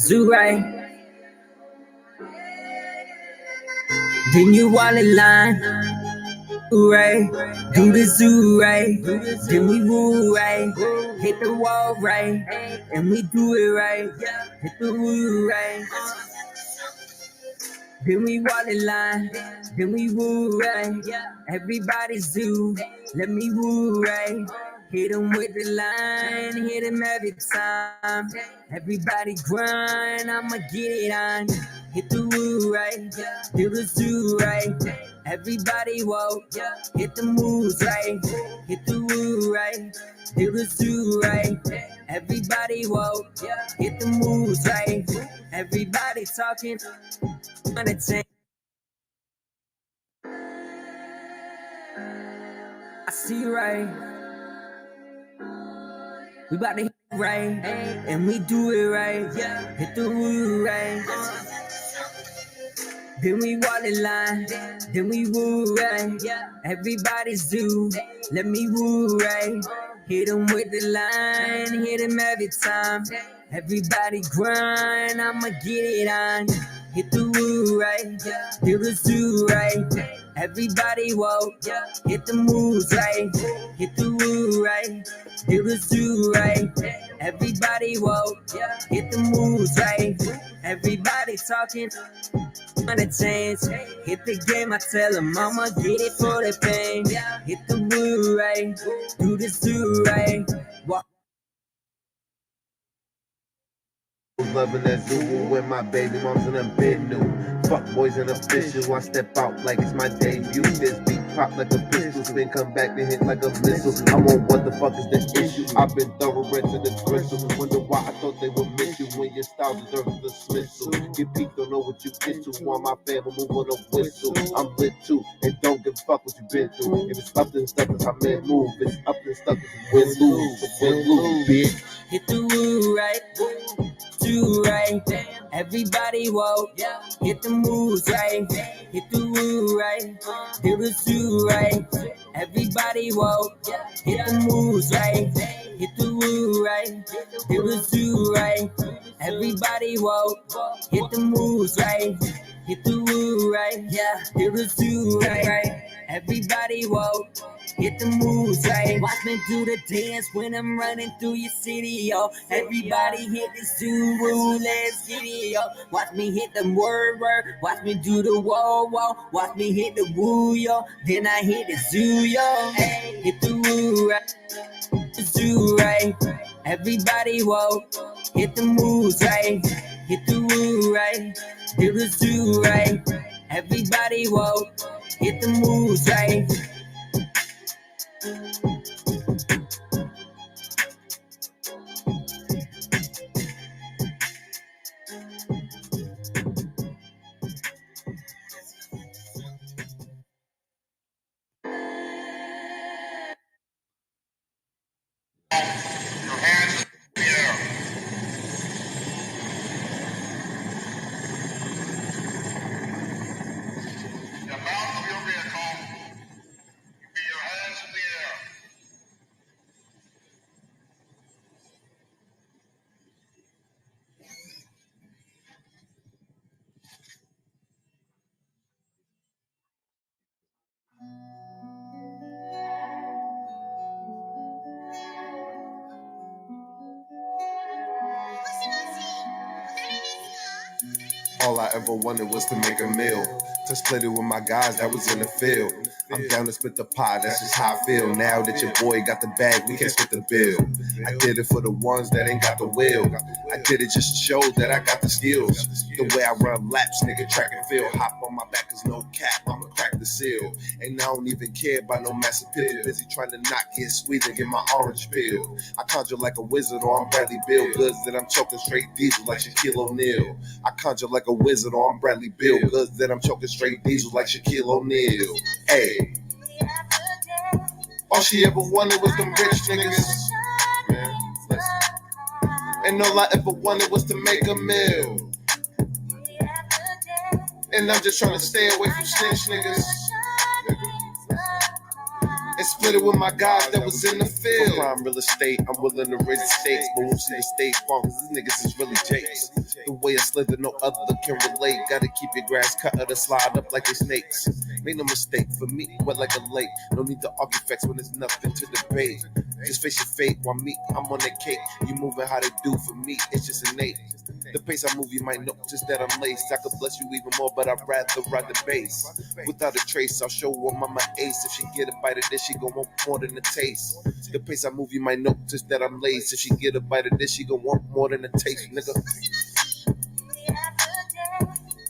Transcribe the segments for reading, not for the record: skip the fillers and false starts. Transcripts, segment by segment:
zoo right. Then you walk in line, right? Do the zoo right. Then we woo right. Hit the wall right. And we do it right. Hit the woo right. Then we walk in line. Then we woo right. Everybody zoo. Let me woo right. Hit 'em with the line. Hit 'em every time. Everybody grind. I'ma get it on. Hit the woo right. Do the zoo right. Everybody woke. Hit the moves right. Hit the woo right. Do the zoo right. Everybody woke. Hit the moves right. Everybody talking. On the tank. I see you right. We bout to hit it right. And we do it right. Hit the woo right. Then we walk the line. Then we woo right. Everybody zoo. Let me woo right. Hit 'em with the line. Hit 'em every time. Everybody grind. I'ma get it on. Hit the woo right. Do the zoo right. Everybody woke. Hit the moves right. Hit the woo right. Do the zoo right. Everybody woke. Hit the moves right. Everybody talking. On the chains. Hit the game, I tell them I'ma get it for the pain. Hit the woo right. Do the zoo right. Walk. Loving that zoo when my baby mom's in a bed new. Fuck boys and official, I step out like it's my debut. This beat pop like a pistol, spin come back and hit like a missile. I'm on what the fuck is the issue? I've been thoroughbred to the gristle. Wonder why I thought they would miss you when your style deserves dismissal. You peak don't know what you get to. While my family move on a whistle. I'm lit too, and don't give a fuck what you been through. If it's up then stuck, I meant move. If it's up then stuck, it's win lose. So win lose, bitch. Hit the woo right. Do right. Everybody woke. Hit the moves right. Hit the woo right. Do the zoo right. Everybody woke. Hit the moves right. Hit the woo right. Do the zoo right. Everybody woke. Hit the moves right. Hit the woo right. Do the zoo right. Everybody woke. Hit the moves right. Watch me do the dance when I'm running through your city, yo. Everybody hit the zoo, woo, let's get it, yo. Watch me hit the word. Watch me do the whoa. Watch me hit the woo, yo. Then I hit the zoo, yo. Hey, hit the woo right. The zoo right. Everybody woke. Hit the moves right. Hit the woo right. Do the zoo right. Everybody woke. Hit the moves right. All I ever wanted was to make a meal. To split it with my guys that was in the field. I'm down to split the pot, that's just how I feel. Now that your boy got the bag, we can split the bill. I did it for the ones that ain't got the will. I did it just to show that I got the skills. The way I run laps, nigga, track and field. Hop on my back is no cap, I'ma crack the seal. And I don't even care about no massive pill. Busy trying to not get sweet and get my orange pill. I conjure like a wizard or I'm Bradley Bill. Goods that I'm choking straight diesel like Shaquille O'Neal. I conjure like a wizard or I'm Bradley Bill. Goods that I'm choking straight diesel like Shaquille O'Neal. Hey. All she ever wanted was them rich niggas. Man, listen. And all I ever wanted was to make a meal. And I'm just trying to stay away from snitch niggas. And split split it with my guys that was in the field. For prime real estate, I'm willing to raise the stakes, but won't see the state farm, cause these niggas is really jakes. The way I slither, no other can relate. Gotta keep your grass cut or to slide up like they snakes. Make no mistake, for me, wet like a lake. No need to argue facts when there's nothing to debate. Just face your fate, while me, I'm on that cake. You moving how they do, for me, it's just innate. The pace I move, you might notice that I'm laced. I could bless you even more, but I'd rather ride the base. Without a trace, I'll show her mama ace. If she get a bite of this, she gon' want more than a taste. The pace I move, you might notice that I'm laced. If she get a bite of this, she gon' want more than a taste, nigga.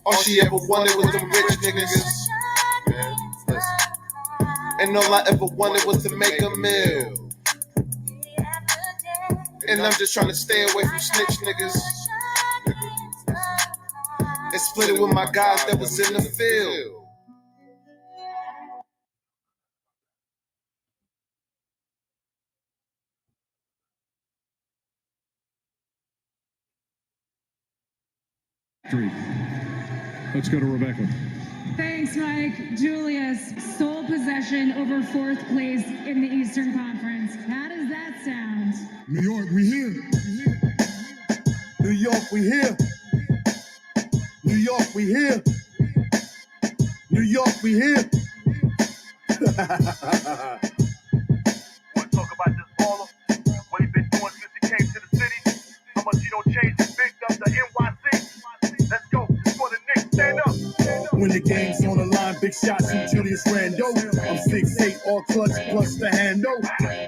All she ever wanted was them rich niggas. Man, listen. And all I ever wanted was to make a meal. And I'm just trying to stay away from snitch niggas. And split it with my guys that was in the field. Let's go to Rebecca. Thanks, Mike. Julius, sole possession over fourth place in the Eastern Conference. How does that sound? New York, we here. New York, we here. New York, we here. New York, we here. Want to talk about this baller? What he been doing since he came to the city? How much he don't change his big up to NYC? Let's go. For the Knicks, stand up. When the game's on the line, big shots from Julius Randle. I'm 6'8", all clutch plus the handle.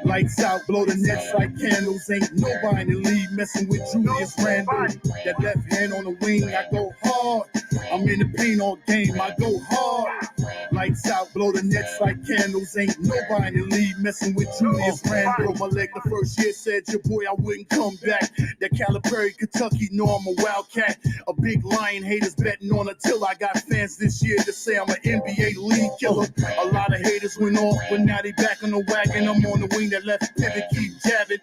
Lights out, blow the nets like candles. Ain't nobody in the league messing with Julius Randle. That left hand on the wing, I go hard. I'm in the paint all game, I go hard. Lights out, blow the nets like candles. Ain't nobody in the league messing with Julius Randle. My leg the first year said, your boy, I wouldn't come back. That Calipari, Kentucky, know I'm a wildcat. A big lion, haters betting on until I got fans this year to say I'm an NBA league killer. A lot of haters went off, but now they back on the wagon. I'm on the wing that left pivot, keep jabbing.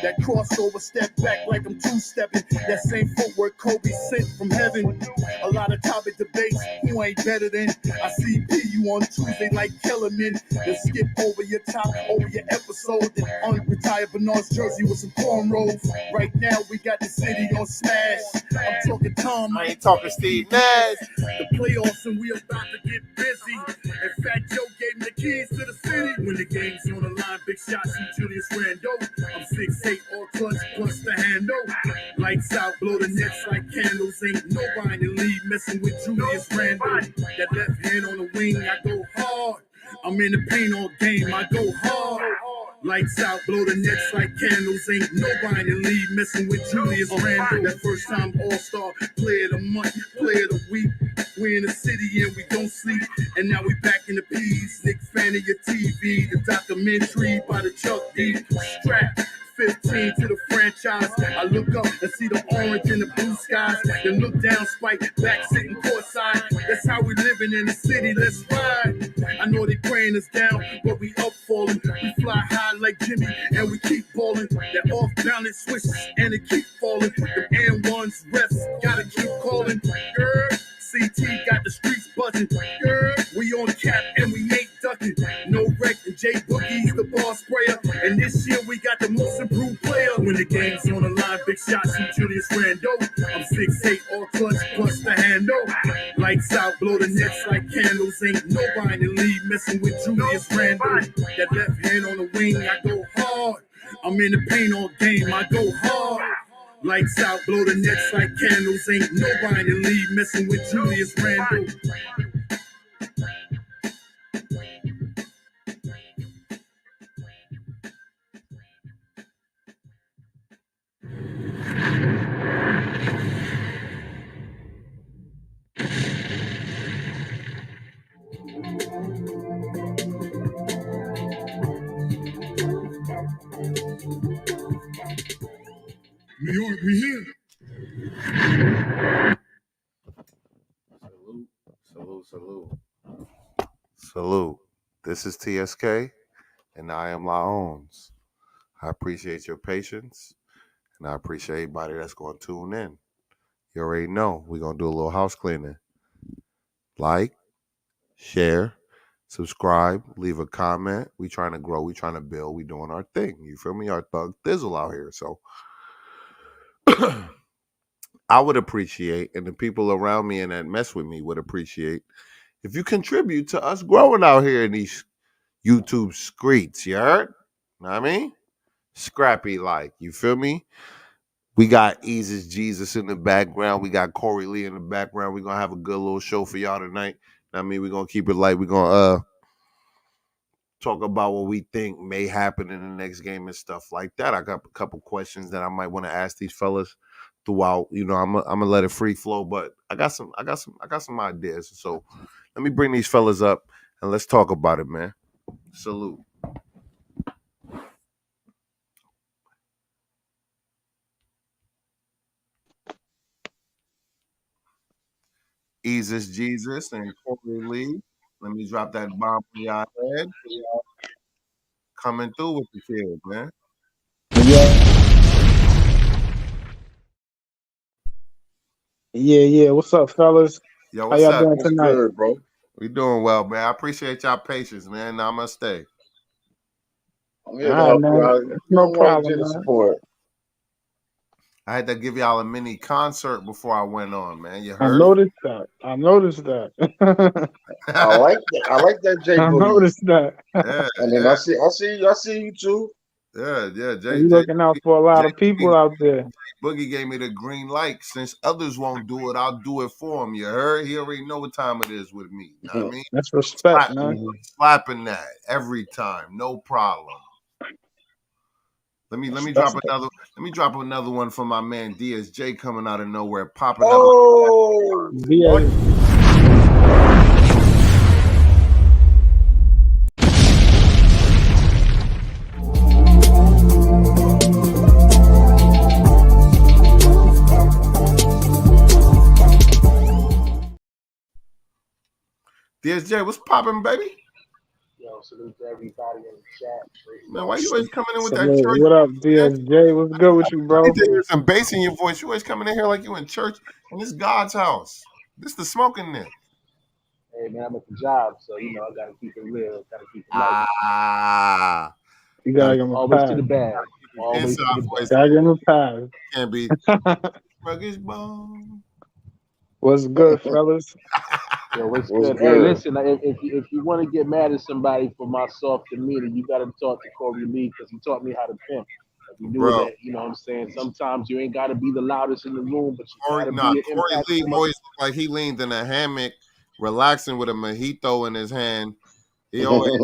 That crossover, step back like I'm two-stepping. That same footwork Kobe sent from heaven. A lot of topic debates, who ain't better than I see you on Tuesday like Kellerman. Then skip over your top, over your episode. Then unretire Bernard's jersey with some cornrows. Right now we got the city on smash. I'm talking Tom, I ain't talking Steve Nash. the playoffs and we about to get busy. In fact, Joe gave me the keys to the city. When the game's on the line, big shots from Julius Randle. I'm 6'8", all clutch plus the handle. Lights out, blow the nets like candles. Ain't nobody in the league messing with Julius Randle. That left hand on the wing, I go hard. I'm in the paint all game, I go hard. Lights out, blow the nets like candles. Ain't nobody in the league messing with Julius Randle. That first time All-Star, player of the month, player of the week. We in the city and we don't sleep. And now we back in the P's. Nick fan of your TV. The documentary by the Chuck D. Strap. 15 to the franchise. I look up and see the orange and the blue skies. Then look down, Spike, back sitting courtside. That's how we living in the city, let's ride. I know they praying us down, but we up falling. We fly high like Jimmy and we keep balling. That off balance switches and it keep falling. The N1s refs gotta keep calling. CT got the streets buzzing. We on cap and we ain't ducking. No wreck and J Boogie's the ball sprayer. And this year we got the most improved player. When the game's on the line, big shots from Julius Randle. I'm 6'8", all clutch plus the handle. Lights out, blow the nets like candles. Ain't nobody in the league messing with Julius Randle. That left hand on the wing, I go hard. I'm in the paint all game, I go hard. Lights out, blow the nets like candles. Ain't nobody in the league messing with Julius Randle. New York, we here. Salute. Salute. This is TSK, and I am La Owns. I appreciate your patience, and I appreciate everybody that's going to tune in. You already know we're going to do a little house cleaning. Like, share, subscribe, leave a comment. We trying to grow, we trying to build, we doing our thing. You feel me? Our thug thizzle out here. So I would appreciate, and the people around me and that mess with me would appreciate, if you contribute to us growing out here in these YouTube streets. You heard? Know what I mean? Scrappy like. You feel me? We got Ezus, Gezus in the background. We got Corey Lee in the background. We're going to have a good little show for y'all tonight. I mean, we're going to keep it light. We're going to talk about what we think may happen in the next game and stuff like that. I got a couple questions that I might want to ask these fellas throughout. You know, I'm gonna let it free flow, but I got some ideas. So let me bring these fellas up and let's talk about it, man. Salute. Ezus, Jesus, and Corey Lee. Let me drop that bomb for y'all head. Coming through with the kid, man. Yeah. What's up, fellas? Yo, How what's y'all up? doing tonight? Good, bro. We doing well, man. I appreciate y'all patience, man. Namaste. I'm here to All right, help you man. out. No You don't want problem, to man. support. I had to give y'all a mini concert before I went on, man. You I heard? noticed that. I noticed that. I like that. I like that J I Boogie. noticed that. Yeah, And then I see you too. yeah. You looking out for a lot of people out there. Boogie gave me the green light. Since others won't do it, I'll do it for him. You heard? He already know what time it is with me. You know what I mean? That's respect, man. Slapping that every time, no problem. Let me drop another one from my man DSJ coming out of nowhere, popping up. Oh, DSJ, what's popping, baby? Yo, salute to everybody in the chat. Man, why you always coming in with that Salute. church? What up, DSJ? What's good with you, I bro? need to hear some bass in your voice. You always coming in here like you in church, and this God's house. This the Smoking Knick. Hey man, I'm at the job, so you know I gotta keep it real, gotta keep it light. Ah, You gotta give him a Always pass. to the bag. Always to inside the voice. bag. Gotta give him a pass. Can't be sluggish bone. What's good, fellas? Yo, what's What's good? good? Hey, listen, if you want to get mad at somebody for my soft demeanor, you gotta talk to Corey Lee because he taught me how to pimp. If you knew Bro. that, you know what I'm saying? Sometimes you ain't gotta be the loudest in the room, but you gotta Corey be an Lee impact. voice looked like he leaned in a hammock, relaxing with a mojito in his hand. He always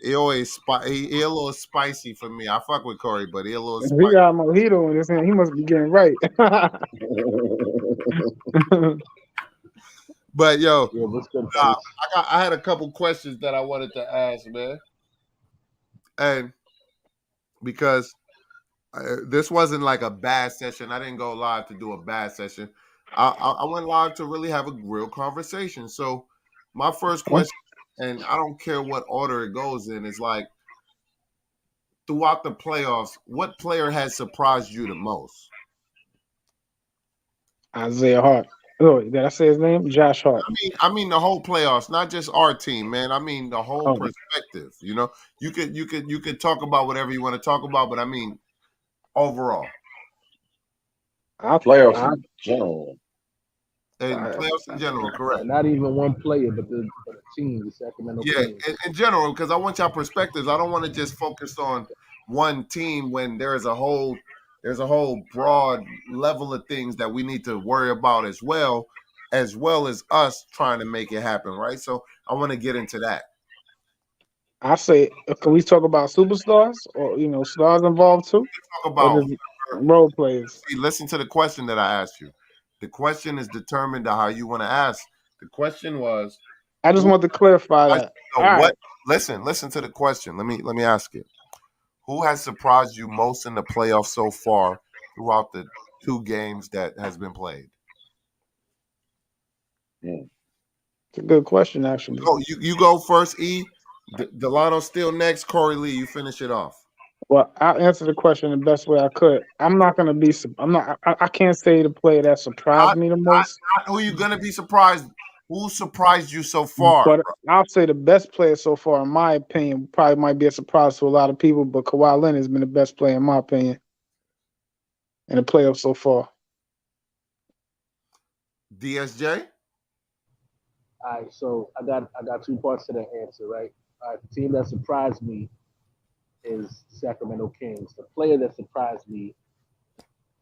he a little spicy for me. I fuck with Corey, but he a little If spicy. he got a mojito in his hand, he must be getting right. But yo, Yeah, what's good, I had a couple questions that I wanted to ask, man, and because this wasn't like a bad session, I didn't go live to do a bad session. I went live to really have a real conversation. So my first question, and I don't care what order it goes in, is like throughout the playoffs, what player has surprised you the most? Isaiah Hart. Oh, did I say his name? Josh Hart. I mean the whole playoffs, not just our team, man. I mean the whole perspective. You know, you could talk about whatever you want to talk about, but I mean overall. Playoffs in general. And playoffs in general, correct. Not even one player, but the team, the Sacramento Kings. In general, because I want y'all perspectives. I don't want to just focus on one team when there's a whole broad level of things that we need to worry about as well as us trying to make it happen, right? So I want to get into that. I say, can we talk about superstars or stars involved too? Talk about role players. Listen to the question that I asked you. The question is determined to how you want to ask. The question was. I just want to clarify that. Listen to the question. Let me ask it. Who has surprised you most in the playoffs so far throughout the 2 games that has been played? It's a good question, actually. Oh, you go first, E. Delano's still next. Corey Lee, you finish it off. Well, I'll answer the question the best way I could. I can't say the player that surprised me the most. Who you gonna be surprised Who surprised you so far? But Bro? I'll say the best player so far, in my opinion, probably might be a surprise to a lot of people, but Kawhi Leonard has been the best player, in my opinion, in the playoffs so far. DSJ? All right, so I got 2 parts to that answer, right? The team that surprised me is Sacramento Kings. The player that surprised me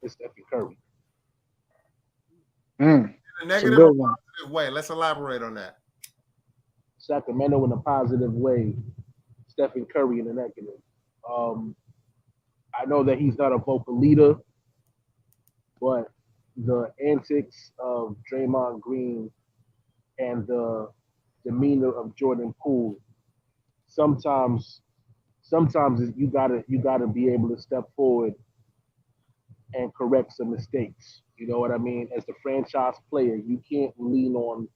is Stephen Curry. In a It's a negative good or one. positive way. Let's elaborate on that. Sacramento in a positive way, Stephen Curry in a negative. I know that he's not a vocal leader, but the antics of Draymond Green and the demeanor of Jordan Poole, sometimes you gotta be able to step forward and correct some mistakes. You know what I mean? As the franchise player, you can't lean on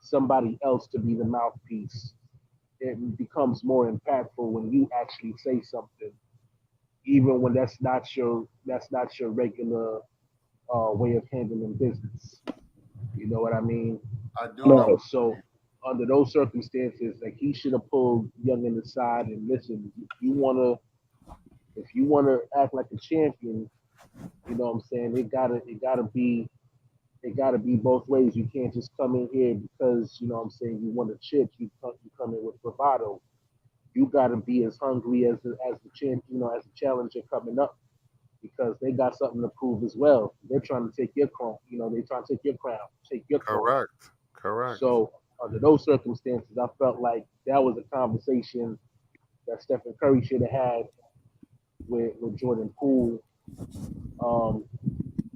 somebody else to be the mouthpiece. It becomes more impactful when you actually say something, even when that's not your regular way of handling business. You know what I mean? I do know. So under those circumstances, like he should have pulled Young in the side and listen. If you wanna act like a champion, you know what I'm saying? It gotta be both ways. You can't just come in here because you know what I'm saying you want a chip. You come in with bravado. You gotta be as hungry as the champ, you know, as the challenger coming up because they got something to prove as well. They're trying to take your crown. You know, they're trying to take your crown, take your crown. Correct. So under those circumstances, I felt like that was a conversation that Stephen Curry should have had with Jordan Poole. Um,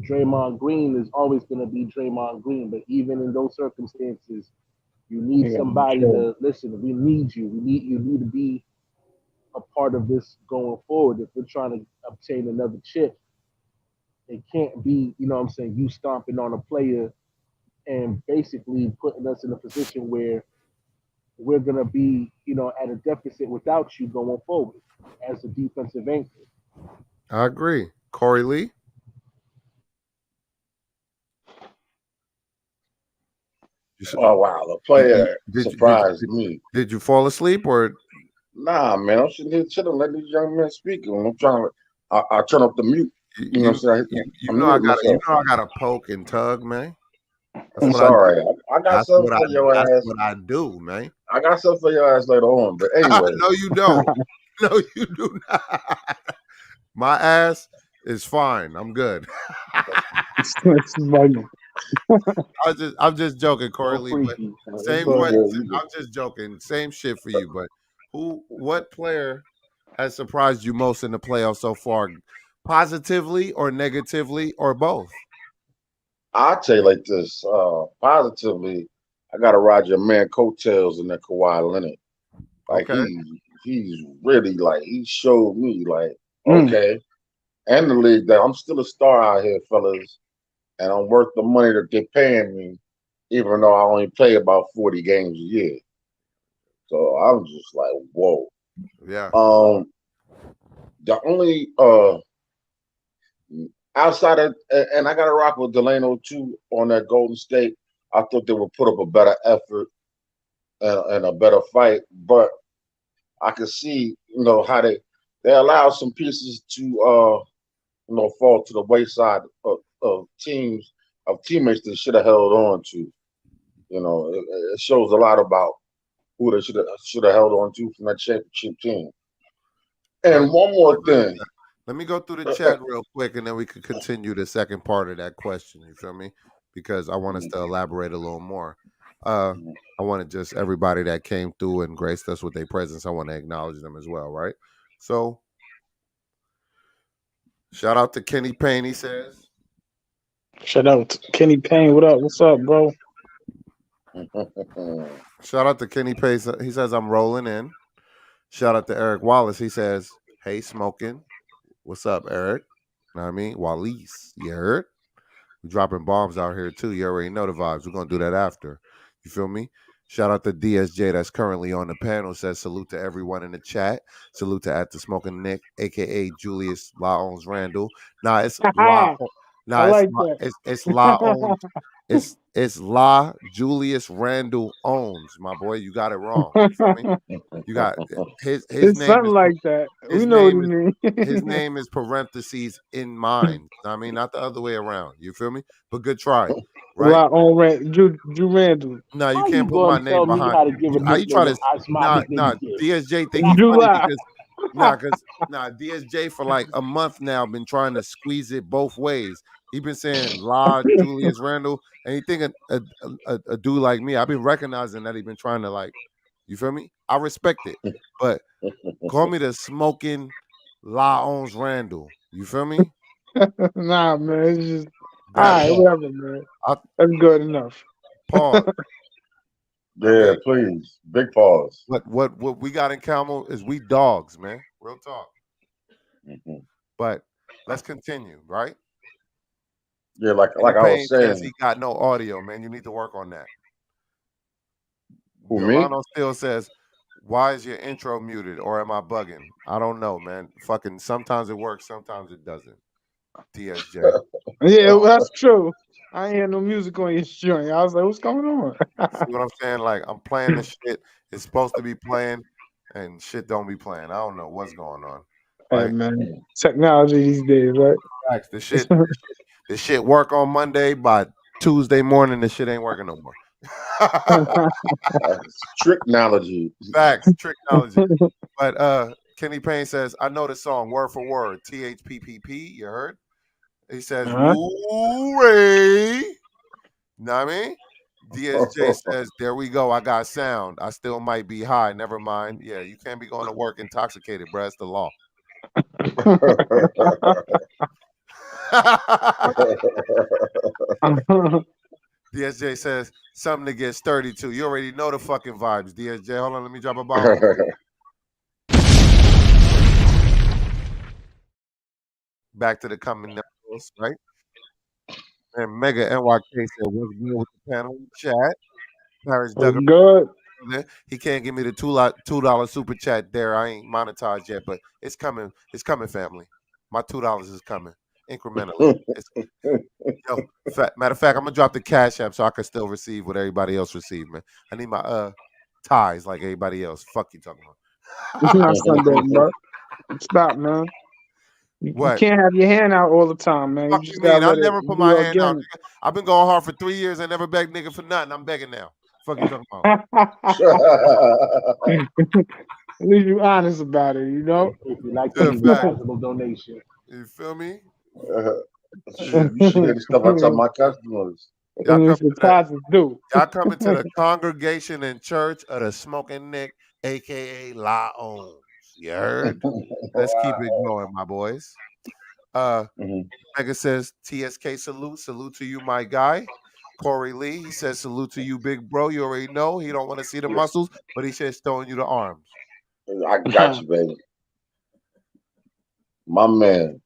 Draymond Green is always going to be Draymond Green, but even in those circumstances, you need somebody to listen. We need you. You need to be a part of this going forward. If we're trying to obtain another chip, it can't be, you know what I'm saying, you stomping on a player and basically putting us in a position where we're going to be, you know, at a deficit without you going forward as a defensive anchor. I agree. Corey Lee? Oh wow, the player surprised me. Did you fall asleep or? Nah, man, I'm sitting here chilling, letting these young men speak. And I'm trying to, I turn up the mute. You know what I'm saying? You know I gotta poke and tug, man. That's all right. I got something for your ass. That's what I do, man. I got something for your ass later on. But anyway. No, you don't. No, you do not. My ass is fine. I'm good. I'm just joking, Corey Lee. But same question. I'm just joking. Same shit for you. But what player has surprised you most in the playoffs so far? Positively or negatively or both? I'll tell you like this. Positively, I gotta ride your man coattails in that Kawhi Leonard. Like he's really like he showed me like okay, and the league that I'm still a star out here, fellas, and I'm worth the money that they're paying me, even though I only play about 40 games a year. So I'm just like, whoa. Yeah. The only outside of, and I got to rock with Delano too on that Golden State. I thought they would put up a better effort and a better fight, but I could see, you know, how they allow some pieces to, you know, fall to the wayside of teammates that should have held on to. You know, it shows a lot about who they should have held on to from that championship team. And one more thing. Let me go through the chat real quick, and then we could continue the second part of that question. You feel me? Because I want us to elaborate a little more. I wanted just everybody that came through and graced us with their presence. I want to acknowledge them as well, right? So, shout out to Kenny Payne. He says, "Shout out to Kenny Payne. What up? What's up, bro?" Shout out to Kenny Payne. He says, "I'm rolling in." Shout out to Eric Wallace. He says, "Hey, Smoking. What's up, Eric?" Know what I mean? Wallace, you heard? We're dropping bombs out here too. You already know the vibes. We're gonna do that after. You feel me? Shout out to DSJ that's currently on the panel. Says salute to everyone in the chat. Salute to at the Smoking Knick, aka Julius Laons Randall. Nah, it's La. Nah, I like it's La Owns. It's La Julius Randle Owens, my boy. You got it wrong. You feel me? You got his It's name something is like that. We his know what name he is mean. his name is parentheses in mind. I mean, not the other way around. You feel me? But good try, right? Like on Drew Randall. No, you How you can't put my gonna name tell me behind. how to give a You try nickname to if it's my nah nickname nah. is DSJ think he funny July. because DSJ for like a month now been trying to squeeze it both ways. He been saying La Julius Randle, and he think a dude like me. I've been recognizing that he been trying to like. You feel me? I respect it, but call me the smoking La Owens Randall. You feel me? Nah, man. It's just all That right, part. whatever, man. That's good enough. Pause. Yeah, please. Big pause. What we got in common is we dogs, man. Real talk. Mhm. But let's continue, right? Yeah, like Kenny I Payne was says saying. he got no audio, man. You need to work on that. Who, me? Delano still says, why is your intro muted or am I bugging? I don't know, man. Fucking sometimes it works, sometimes it doesn't. DSJ. Yeah, well, that's true. I ain't hear no music on your joint. I was like, what's going on? See what I'm saying? Like I'm playing the shit it's supposed to be playing and shit don't be playing. I don't know what's going on. Hey, Right? man. Technology these days, right? Facts. The shit work on Monday by Tuesday morning. The shit ain't working no more. Tricknology. Facts, tricknology. But Kenny Payne says, I know the song word for word. THPPP, you heard? He says, Woo Ray. Know what I mean? DSJ says, there we go. I got sound. I still might be high. Never mind. Yeah, you can't be going to work intoxicated, bro. It's the law. DSJ says, something to get sturdy to. You already know the fucking vibes, DSJ. Hold on, let me drop a bomb. Back to the coming numbers, right? And Mega NYK said, what's good with the panel chat? Paris Duggar. Good. He can't give me the $2 super chat there. I ain't monetized yet, but it's coming. It's coming, family. My $2 is coming incrementally. Matter of fact, I'm gonna drop the cash app so I can still receive what everybody else receive, man. I need my ties like everybody else. Fuck you talking about. It's not Sunday, bro. Stop, man. You What? can't have your hand out all the time, man. Fuck You just you mean? gotta I let it never put be my hand out. organic. Nigga. I've been going hard for 3 years. I never begged nigga for nothing. I'm begging now. Fuck you talking about. At least you honest about it, you know? If you like to leave a sizable donation. You feel me? You should hear the stuff I tell my customers. Y'all come to y'all coming to the congregation and church of the Smoking Knick, aka La Owens. You heard? Let's keep it going, my boys. Mega says TSK salute to you, my guy. Corey Lee, he says salute to you, big bro. You already know he don't want to see the muscles, but he's just throwing you the arms. I got you, baby. My man.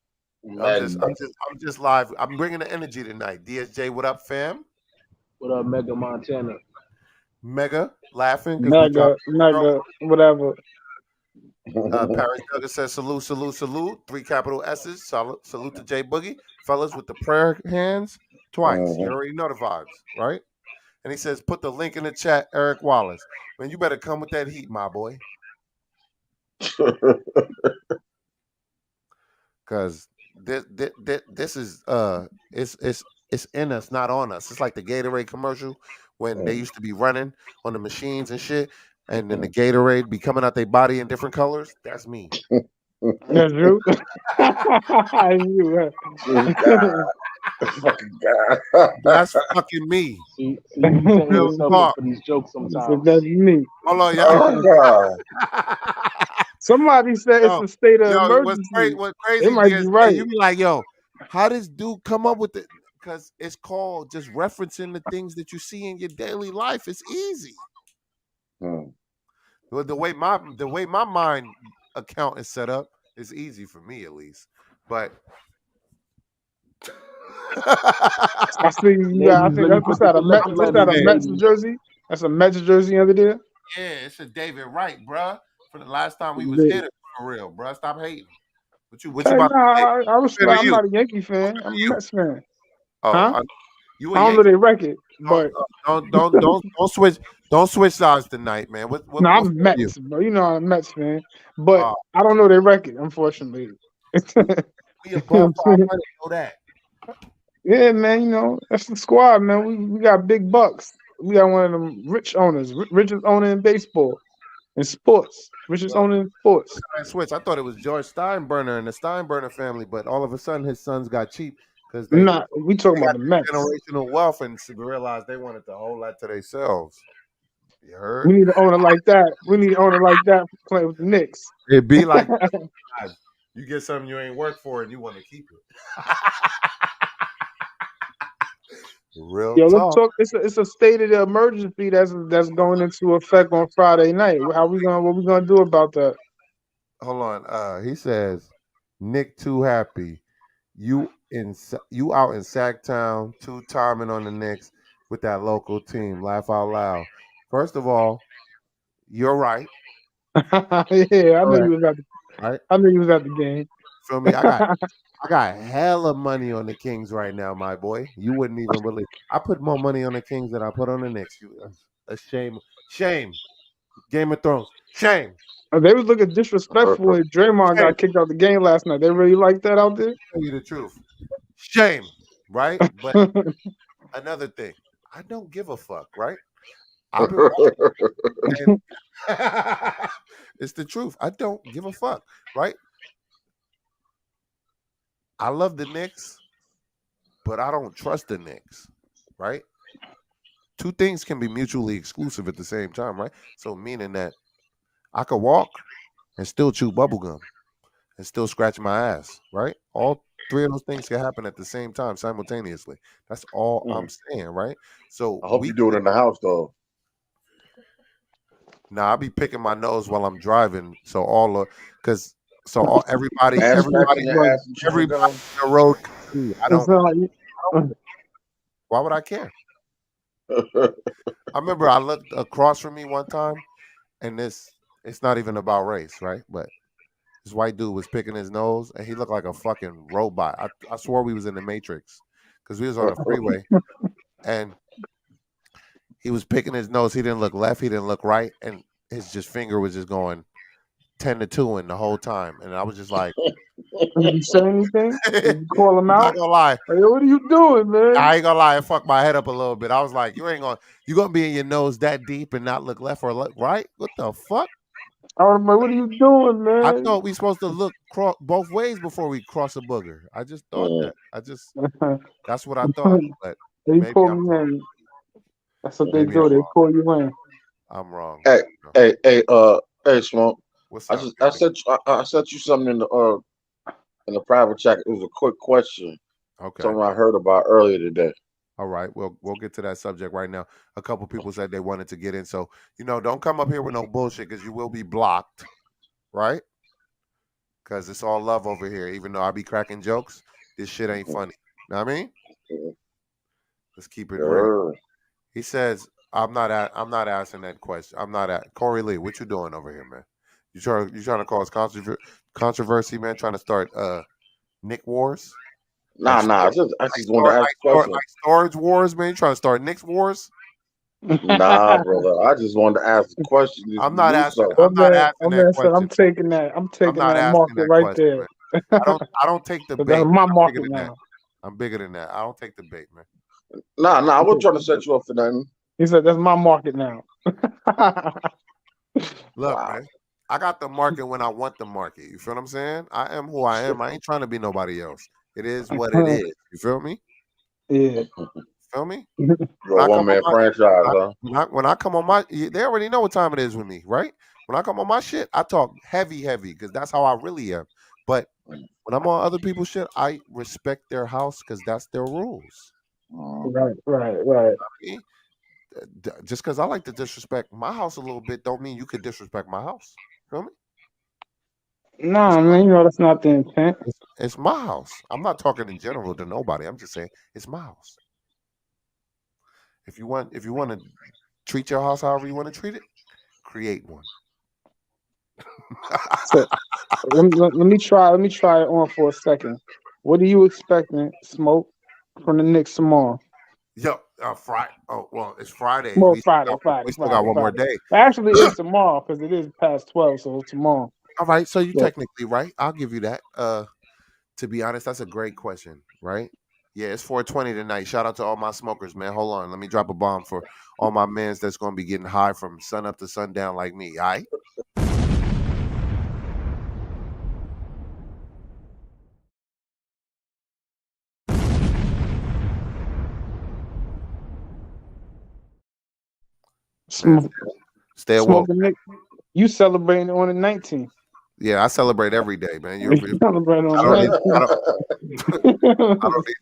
I'm just live. I'm bringing the energy tonight. DSJ, what up, fam? What up, Mega Montana? Mega laughing. Mega, whatever. Paris Duggar says salute. 3 capital S's. Salute to J Boogie. Fellas with the prayer hands twice. You already know the vibes, right? And he says, put the link in the chat, Eric Wallace. Man, you better come with that heat, my boy. Because this is it's in us, not on us. It's like the Gatorade commercial when they used to be running on the machines and shit, and then the Gatorade be coming out their body in different colors. That's me. That's you. Fucking God. That's fucking me. See, you take yourself up for these jokes sometimes. That's me. Hold on, Oh, y'all. Somebody said it's a state of emergency. What's crazy? It might be right. You be like, yo, how does dude come up with it? Because it's called just referencing the things that you see in your daily life. It's easy. Well, the way my mind account is set up is easy for me, at least. But I see. Yeah, I think that's a Mets jersey. That's a Mets jersey under there. Yeah, it's a David Wright, bruh. For the last time we was here, for real, bruh. Stop hating. What you about to say? I respect. I'm not a Yankee fan. I'm a Mets fan. Oh, You I a don't know Yankee? their record, but Don't switch sides tonight, man. no, What I'm for you? Mets, bro. You know I'm a Mets fan, but Uh, I don't know their record, unfortunately. we above 500. Know that. Yeah, man. You know that's the squad, man. We got big bucks. We got one of them rich owners, richest owner in baseball, in sports, richest Well, owner in sports. I switch. I thought it was George Steinbrenner and the Steinbrenner family, but all of a sudden his sons got cheap because Nah, we talking they about got the Mets. generational wealth and realized they wanted to hold that to themselves. You We heard? need an owner like that. We need an owner like that playing with the Knicks. It be like God, you get something you ain't work for and you want to keep it. Real Yo, let's talk. talk. It's a state of the emergency that's going into effect on Friday night. What we gonna do about that? Hold on. He says, Nick too happy. You out in Sacktown, two timing on the Knicks with that local team. Laugh out loud. First of all, you're right. Yeah, Correct. Right? I knew you was at the game. Feel me? I got hella money on the Kings right now, my boy. You wouldn't even believe. I put more money on the Kings than I put on the Knicks. A shame. Shame. Game of Thrones. Shame. They was looking disrespectful when Draymond Shame. got kicked out the game last night. They really like that out there. Tell you the truth. Shame. Right? But another thing, I don't give a fuck, right? I've been watching, it's the truth. I don't give a fuck, right? I love the Knicks, but I don't trust the Knicks, right? Two things can be mutually exclusive at the same time, right? So meaning that I could walk and still chew bubblegum and still scratch my ass, right? All three of those things can happen at the same time simultaneously. That's all I'm saying, right? So I hope you do it in the house though. I'll be picking my nose while I'm driving. So everybody Ass on scratching your ass and chewing the gum. road can see. I It's don't. not like Why would I care? I remember I looked across from me one time, and it's not even about race, right? But this white dude was picking his nose, and he looked like a fucking robot. I swore we was in the Matrix because we was on the freeway, and he was picking his nose. He didn't look left. He didn't look right, and his finger was just going 10-2 in the whole time, and I was just like, did you say anything? Did you call him I'm out? not gonna lie. Like, what are you doing, man? I ain't gonna lie, it fucked my head up a little bit. I was like, you gonna be in your nose that deep and not look left or right? What the fuck? I was like, what are you doing, man? I thought we supposed to look both ways before we cross a booger. I just thought that. That's what I thought. But They maybe pull you in. That's what they maybe do. I'm They wrong. pull you in. I'm wrong. Hey, Smoke. What's I up? I sent you something in the private chat. It was a quick question. Okay. Something I heard about earlier today. All right. We'll get to that subject right now. A couple people said they wanted to get in. So, don't come up here with no bullshit because you will be blocked. Right? Because it's all love over here. Even though I be cracking jokes, this shit ain't funny. Know what I mean? Let's keep it real. He says, I'm not asking that question. I'm not at Corey Lee. What you doing over here, man? You trying to cause controversy, man? Trying to start Nick wars? Nah. I just wanted to ask a question. Like storage wars, man. You trying to start Nick's wars? Nah, brother. I just wanted to ask a question. I'm not asking that question. I'm taking that market right there. I don't take the bait. That's my market now. I'm bigger than that. I don't take the bait, man. Nah. I wasn't trying to set you up for nothing. He said, "That's my market now." Look, man. I got the market when I want the market. You feel what I'm saying? I am who I am. I ain't trying to be nobody else. It is what it is. You feel me? Yeah. Feel me? You're a one-man franchise, huh? When I come on my, they already know what time it is with me, right? When I come on my shit, I talk heavy, because that's how I really am. But when I'm on other people's shit, I respect their house because that's their rules. Right. I mean, just because I like to disrespect my house a little bit, don't mean you could disrespect my house. Feel me? No, man, that's not the intent. It's my house. I'm not talking in general to nobody. I'm just saying it's my house. If you want to treat your house however you want to treat it, create one. So, let me try it on for a second. What are you expecting, Smoke, from the Knicks tomorrow? Yo, Friday. Oh, well, it's Friday. Well, We still Friday, got, Friday, we still got Friday, one more Friday. day. Actually, it's tomorrow because it is past 12, so it's tomorrow. All right, so you Yeah. technically right. I'll give you that. To be honest, that's a great question, right? Yeah, it's 4:20 tonight. Shout out to all my smokers, man. Hold on, let me drop a bomb for all my mans that's gonna be getting high from sun up to sundown like me. All right. Man, Smoke, stay awoke. Smoking Knick, you celebrating on the 19th. Yeah, I celebrate every day, man. You celebrating on I don't need. the I don't. 19th.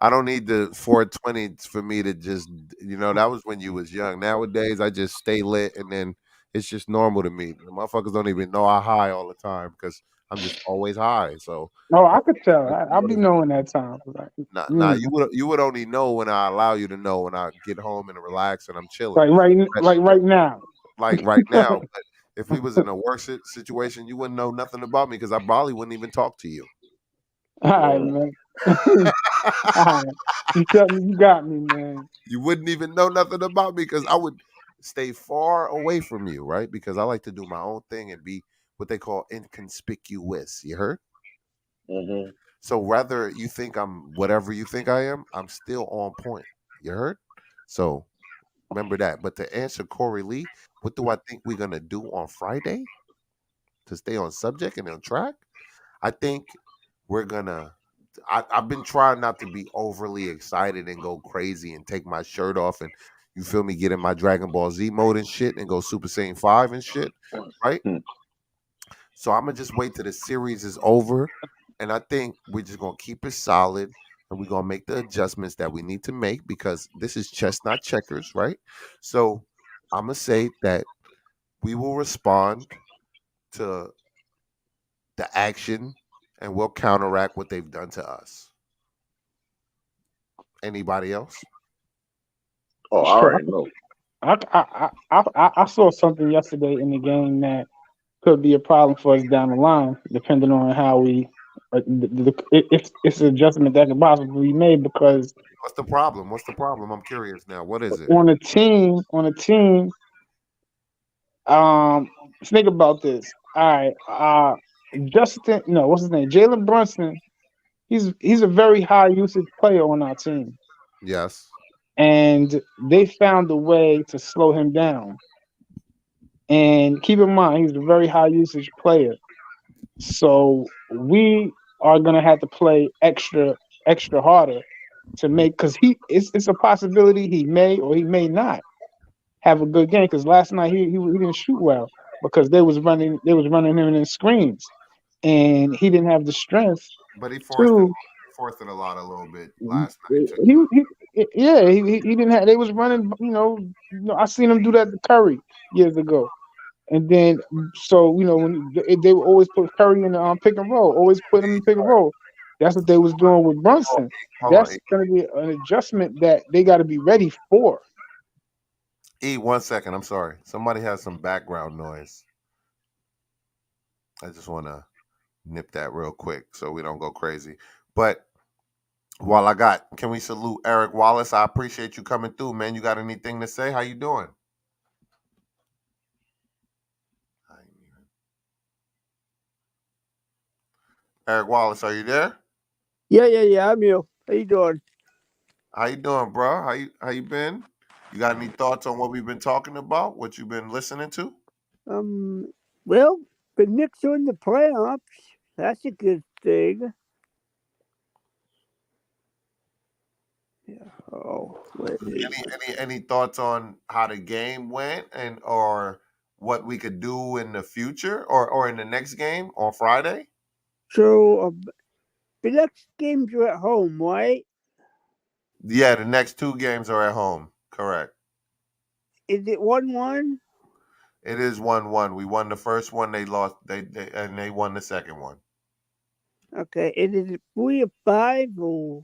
I don't need the 420 for me to just. That was when you was young. Nowadays, I just stay lit, and then it's just normal to me. The motherfuckers don't even know I high all the time because I'm just always high. So Oh, I could tell. I'll be knowing that time. nah, you would only know when I allow you to know when I get home and relax and I'm chilling. Like right now. Like right now. But if we was in a worse situation, you wouldn't know nothing about me because I probably wouldn't even talk to you. All right, man. All right. You got me, man. You wouldn't even know nothing about me because I would stay far away from you, right? Because I like to do my own thing and be what they call inconspicuous. You heard? Mm-hmm. So whether you think I'm whatever you think I am, I'm still on point. You heard? So remember that. But to answer Corey Lee, what do I think we're gonna do on Friday to stay on subject and on track? I think we're gonna. I've been trying not to be overly excited and go crazy and take my shirt off and you feel me, get in my Dragon Ball Z mode and shit and go Super Saiyan 5 and shit, right? So I'm gonna just wait till the series is over, and I think we're just gonna keep it solid, and we're gonna make the adjustments that we need to make because this is chess, not checkers, right? So I'm gonna say that we will respond to the action, and we'll counteract what they've done to us. Anybody else? Oh, I already know. I saw something yesterday in the game that could be a problem for us down the line, depending on how we. It's an adjustment that can possibly be made because What's the problem? What's the problem? I'm curious now. What is it? on a team, think about this. All right, Justin, no, what's his name? Jalen Brunson. He's a very high usage player on our team, Yes. and they found a way to slow him down. And keep in mind, he's a very high usage player. So we are gonna have to play extra harder to make because it's a possibility he may or he may not have a good game. Because last night he didn't shoot well because they was running him in screens and he didn't have the strength But he to forced it a little bit he, last night too. yeah he didn't have they was running I seen him do that to Curry years ago. And then, so when they would always put Curry in the pick and roll, always put him in pick and roll. That's what they was doing with Brunson. Hold on, That's going to be an adjustment that they got to be ready for. 1 second. I'm sorry. Somebody has some background noise. I just want to nip that real quick so we don't go crazy. But while can we salute Eric Wallace? I appreciate you coming through, man. You got anything to say? How you doing? Eric Wallace, are you there? Yeah. I'm you. How you doing? How you doing, bro? How you been? You got any thoughts on what we've been talking about? What you've been listening to? Well, the Knicks are in the playoffs. That's a good thing. Yeah. Oh, wait. Any thoughts on how the game went and or what we could do in the future or in the next game on Friday? So, the next games are at home, right? Yeah, the next two games are at home. Correct. Is it 1-1? It is 1-1. We won the first one. They lost. They won the second one. Okay. And is it 3-5 or?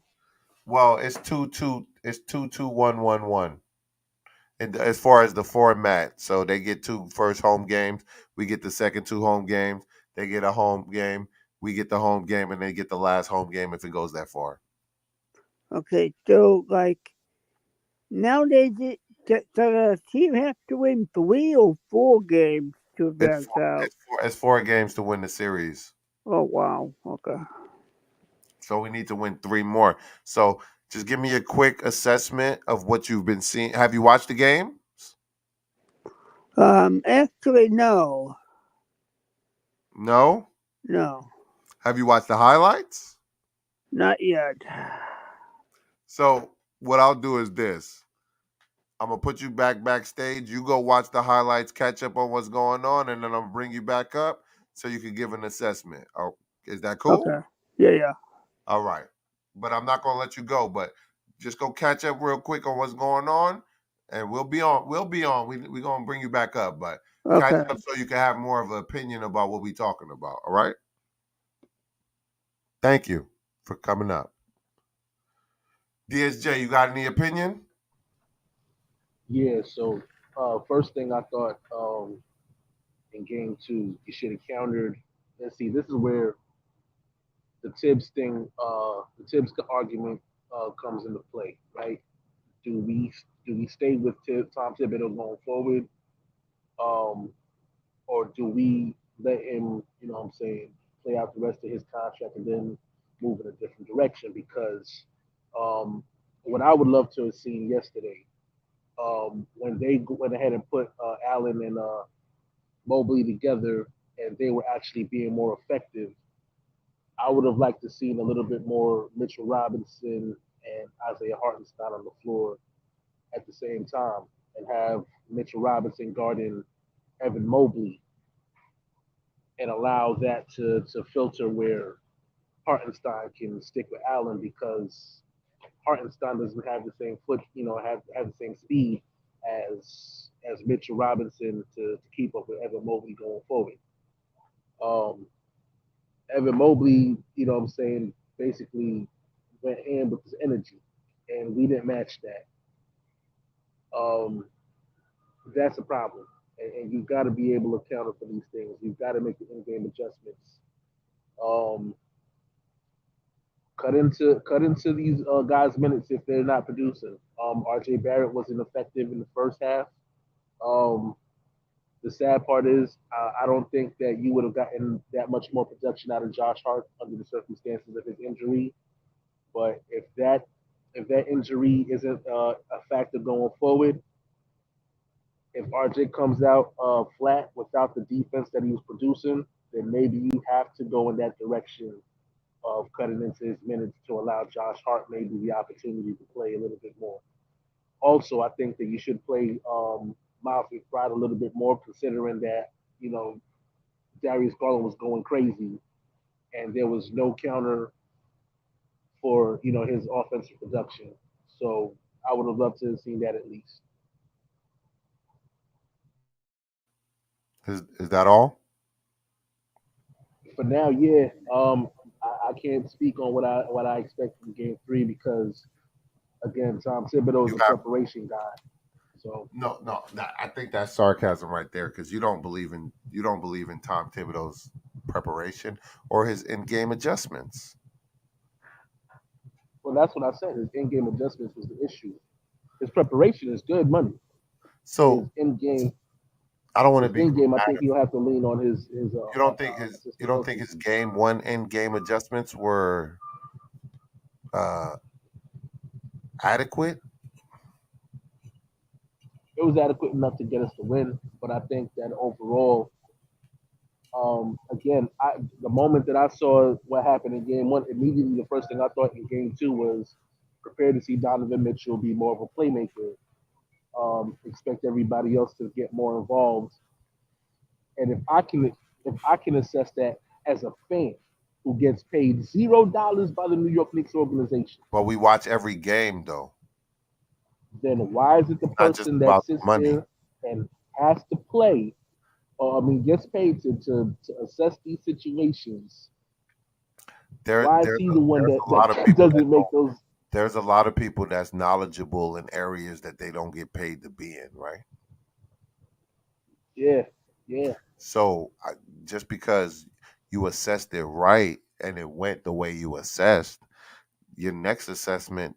Well, it's 2-2. It's 2-2, 1-1-1. And as far as the format, so they get two first home games. We get the second two home games. They get a home game. We get the home game, and they get the last home game if it goes that far. Okay. So, like, Nowadays, does a team have to win 3 or 4 games to advance out? It's 4 games to win the series. Oh, wow. Okay. So we need to win 3 more. So just give me a quick assessment of what you've been seeing. Have you watched the game? Actually, no. No? No. Have you watched the highlights? Not yet. So what I'll do is this. I'm going to put you backstage. You go watch the highlights, catch up on what's going on, and then I'll bring you back up so you can give an assessment. Oh, is that cool? Okay. Yeah. All right. But I'm not going to let you go, but just go catch up real quick on what's going on, and we'll be on. We're going to bring you back up, but catch Okay. up so you can have more of an opinion about what we're talking about. All right? Thank you for coming up. DSJ, you got any opinion? Yeah. So first thing I thought in game 2, you should have countered. And see, this is where the Tibbs thing, the Tibbs argument comes into play, right? Do we stay with Tom Thibodeau going forward, um, or do we let him, play out the rest of his contract and then move in a different direction? Because what I would love to have seen yesterday, when they went ahead and put Allen and Mobley together, and they were actually being more effective. I would have liked to seen a little bit more Mitchell Robinson and Isaiah Hartenstein on the floor at the same time, and have Mitchell Robinson guarding Evan Mobley, and allow that to filter where Hartenstein can stick with Allen, because Hartenstein doesn't have the same have the same speed as Mitchell Robinson to keep up with Evan Mobley going forward. Um, Evan Mobley, basically went in with his energy, and we didn't match that. Um, that's a problem, and you've got to be able to counter for these things. You've got to make the in-game adjustments. Um, cut into these guys' minutes if they're not producing. R.J. Barrett wasn't effective in the first half. Um, the sad part is I don't think that you would have gotten that much more production out of Josh Hart under the circumstances of his injury. But if that injury isn't a factor going forward, if RJ comes out flat without the defense that he was producing, then maybe you have to go in that direction of cutting into his minutes to allow Josh Hart maybe the opportunity to play a little bit more. Also, I think that you should play Miles McBride a little bit more, considering that Darius Garland was going crazy, and there was no counter for his offensive production. So I would have loved to have seen that at least. Is that all? For now, yeah. I can't speak on what I expect from Game 3, because again, Tom Thibodeau is a preparation guy. So No. I think that's sarcasm right there, because you don't believe in Tom Thibodeau's preparation or his in-game adjustments. well, that's what I said. His in-game adjustments was the issue. His preparation is good money. So his in-game, I don't want to be in-game. I think he'll have to lean on his. You don't think his game 1 in-game adjustments were adequate? It was adequate enough to get us the win, but I think that overall, again, the moment that I saw what happened in Game 1, immediately the first thing I thought in Game 2 was prepare to see Donovan Mitchell be more of a playmaker. Expect everybody else to get more involved, and if I can assess that as a fan who gets paid $0 by the New York Knicks organization, But we watch every game, though. then why is it the Not just person that about sits money. there and has to play, gets paid to assess these situations? Why is he the one that doesn't make those? There's a lot of people that's knowledgeable in areas that they don't get paid to be in, right? Yeah. So just because you assessed it right and it went the way you assessed, your next assessment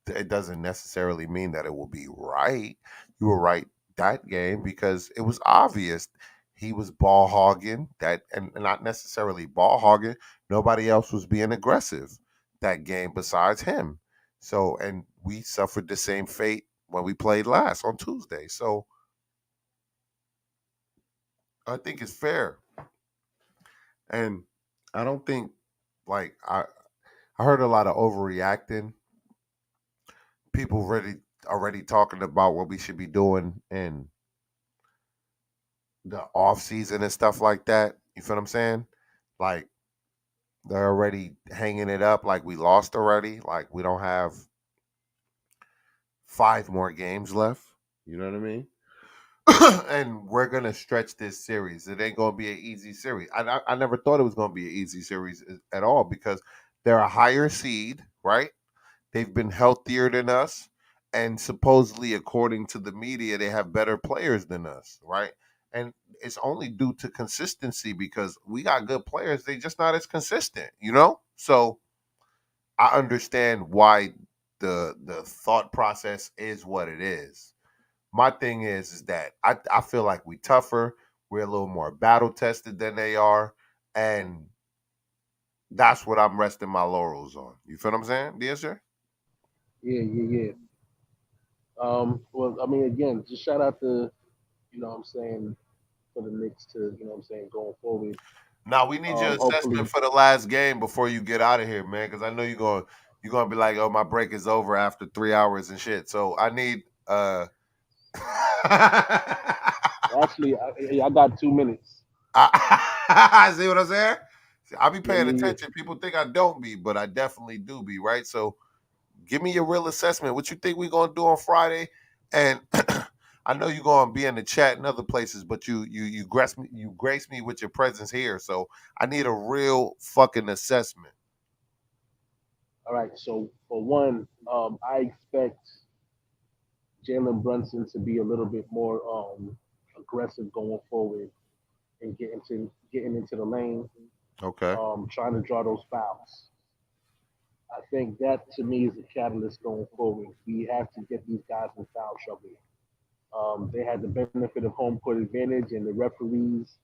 it doesn't necessarily mean that it will be right. You were right that game because it was obvious he was ball hogging that, and not necessarily ball hogging. Nobody else was being aggressive that game besides him. So, and we suffered the same fate when we played last on Tuesday. So, I think it's fair, and I don't think like I heard a lot of overreacting. People already talking about what we should be doing in the off season and stuff like that. You feel what I'm saying? Like they're already hanging it up like we lost already. Like we don't have 5 more games left. You know what I mean? And we're gonna stretch this series. It ain't gonna be an easy series. I never thought it was gonna be an easy series at all because they're a higher seed, right? They've been healthier than us, and supposedly, according to the media, they have better players than us, right? And it's only due to consistency because we got good players. They just not as consistent, you know. So I understand why the thought process is what it is. My thing is that I feel like we tougher. We're a little more battle tested than they are, and that's what I'm resting my laurels on. You feel what I'm saying, DSJ? Yeah. Well, I mean, again, just shout out to, what I'm saying, for the Knicks to, what I'm saying, going forward. Now we need your Hopefully, assessment for the last game before you get out of here, man. Because I know you're gonna be like, "Oh, my break is over after 3 hours and shit." So I need. actually, I got 2 minutes. I see what I'm saying. See, I be paying Yeah. attention. People think I don't be, but I definitely do be. Right. So give me your real assessment. What you think we gonna do on Friday? And I know you're gonna be in the chat and other places, but you grace me with your presence here. So I need a real fucking assessment. All right. So for one, I expect Jalen Brunson to be a little bit more aggressive going forward and getting into the lane, Okay. trying to draw those fouls. I think that to me is a catalyst going forward. We have to get these guys in foul trouble. They had the benefit of home court advantage, and the referees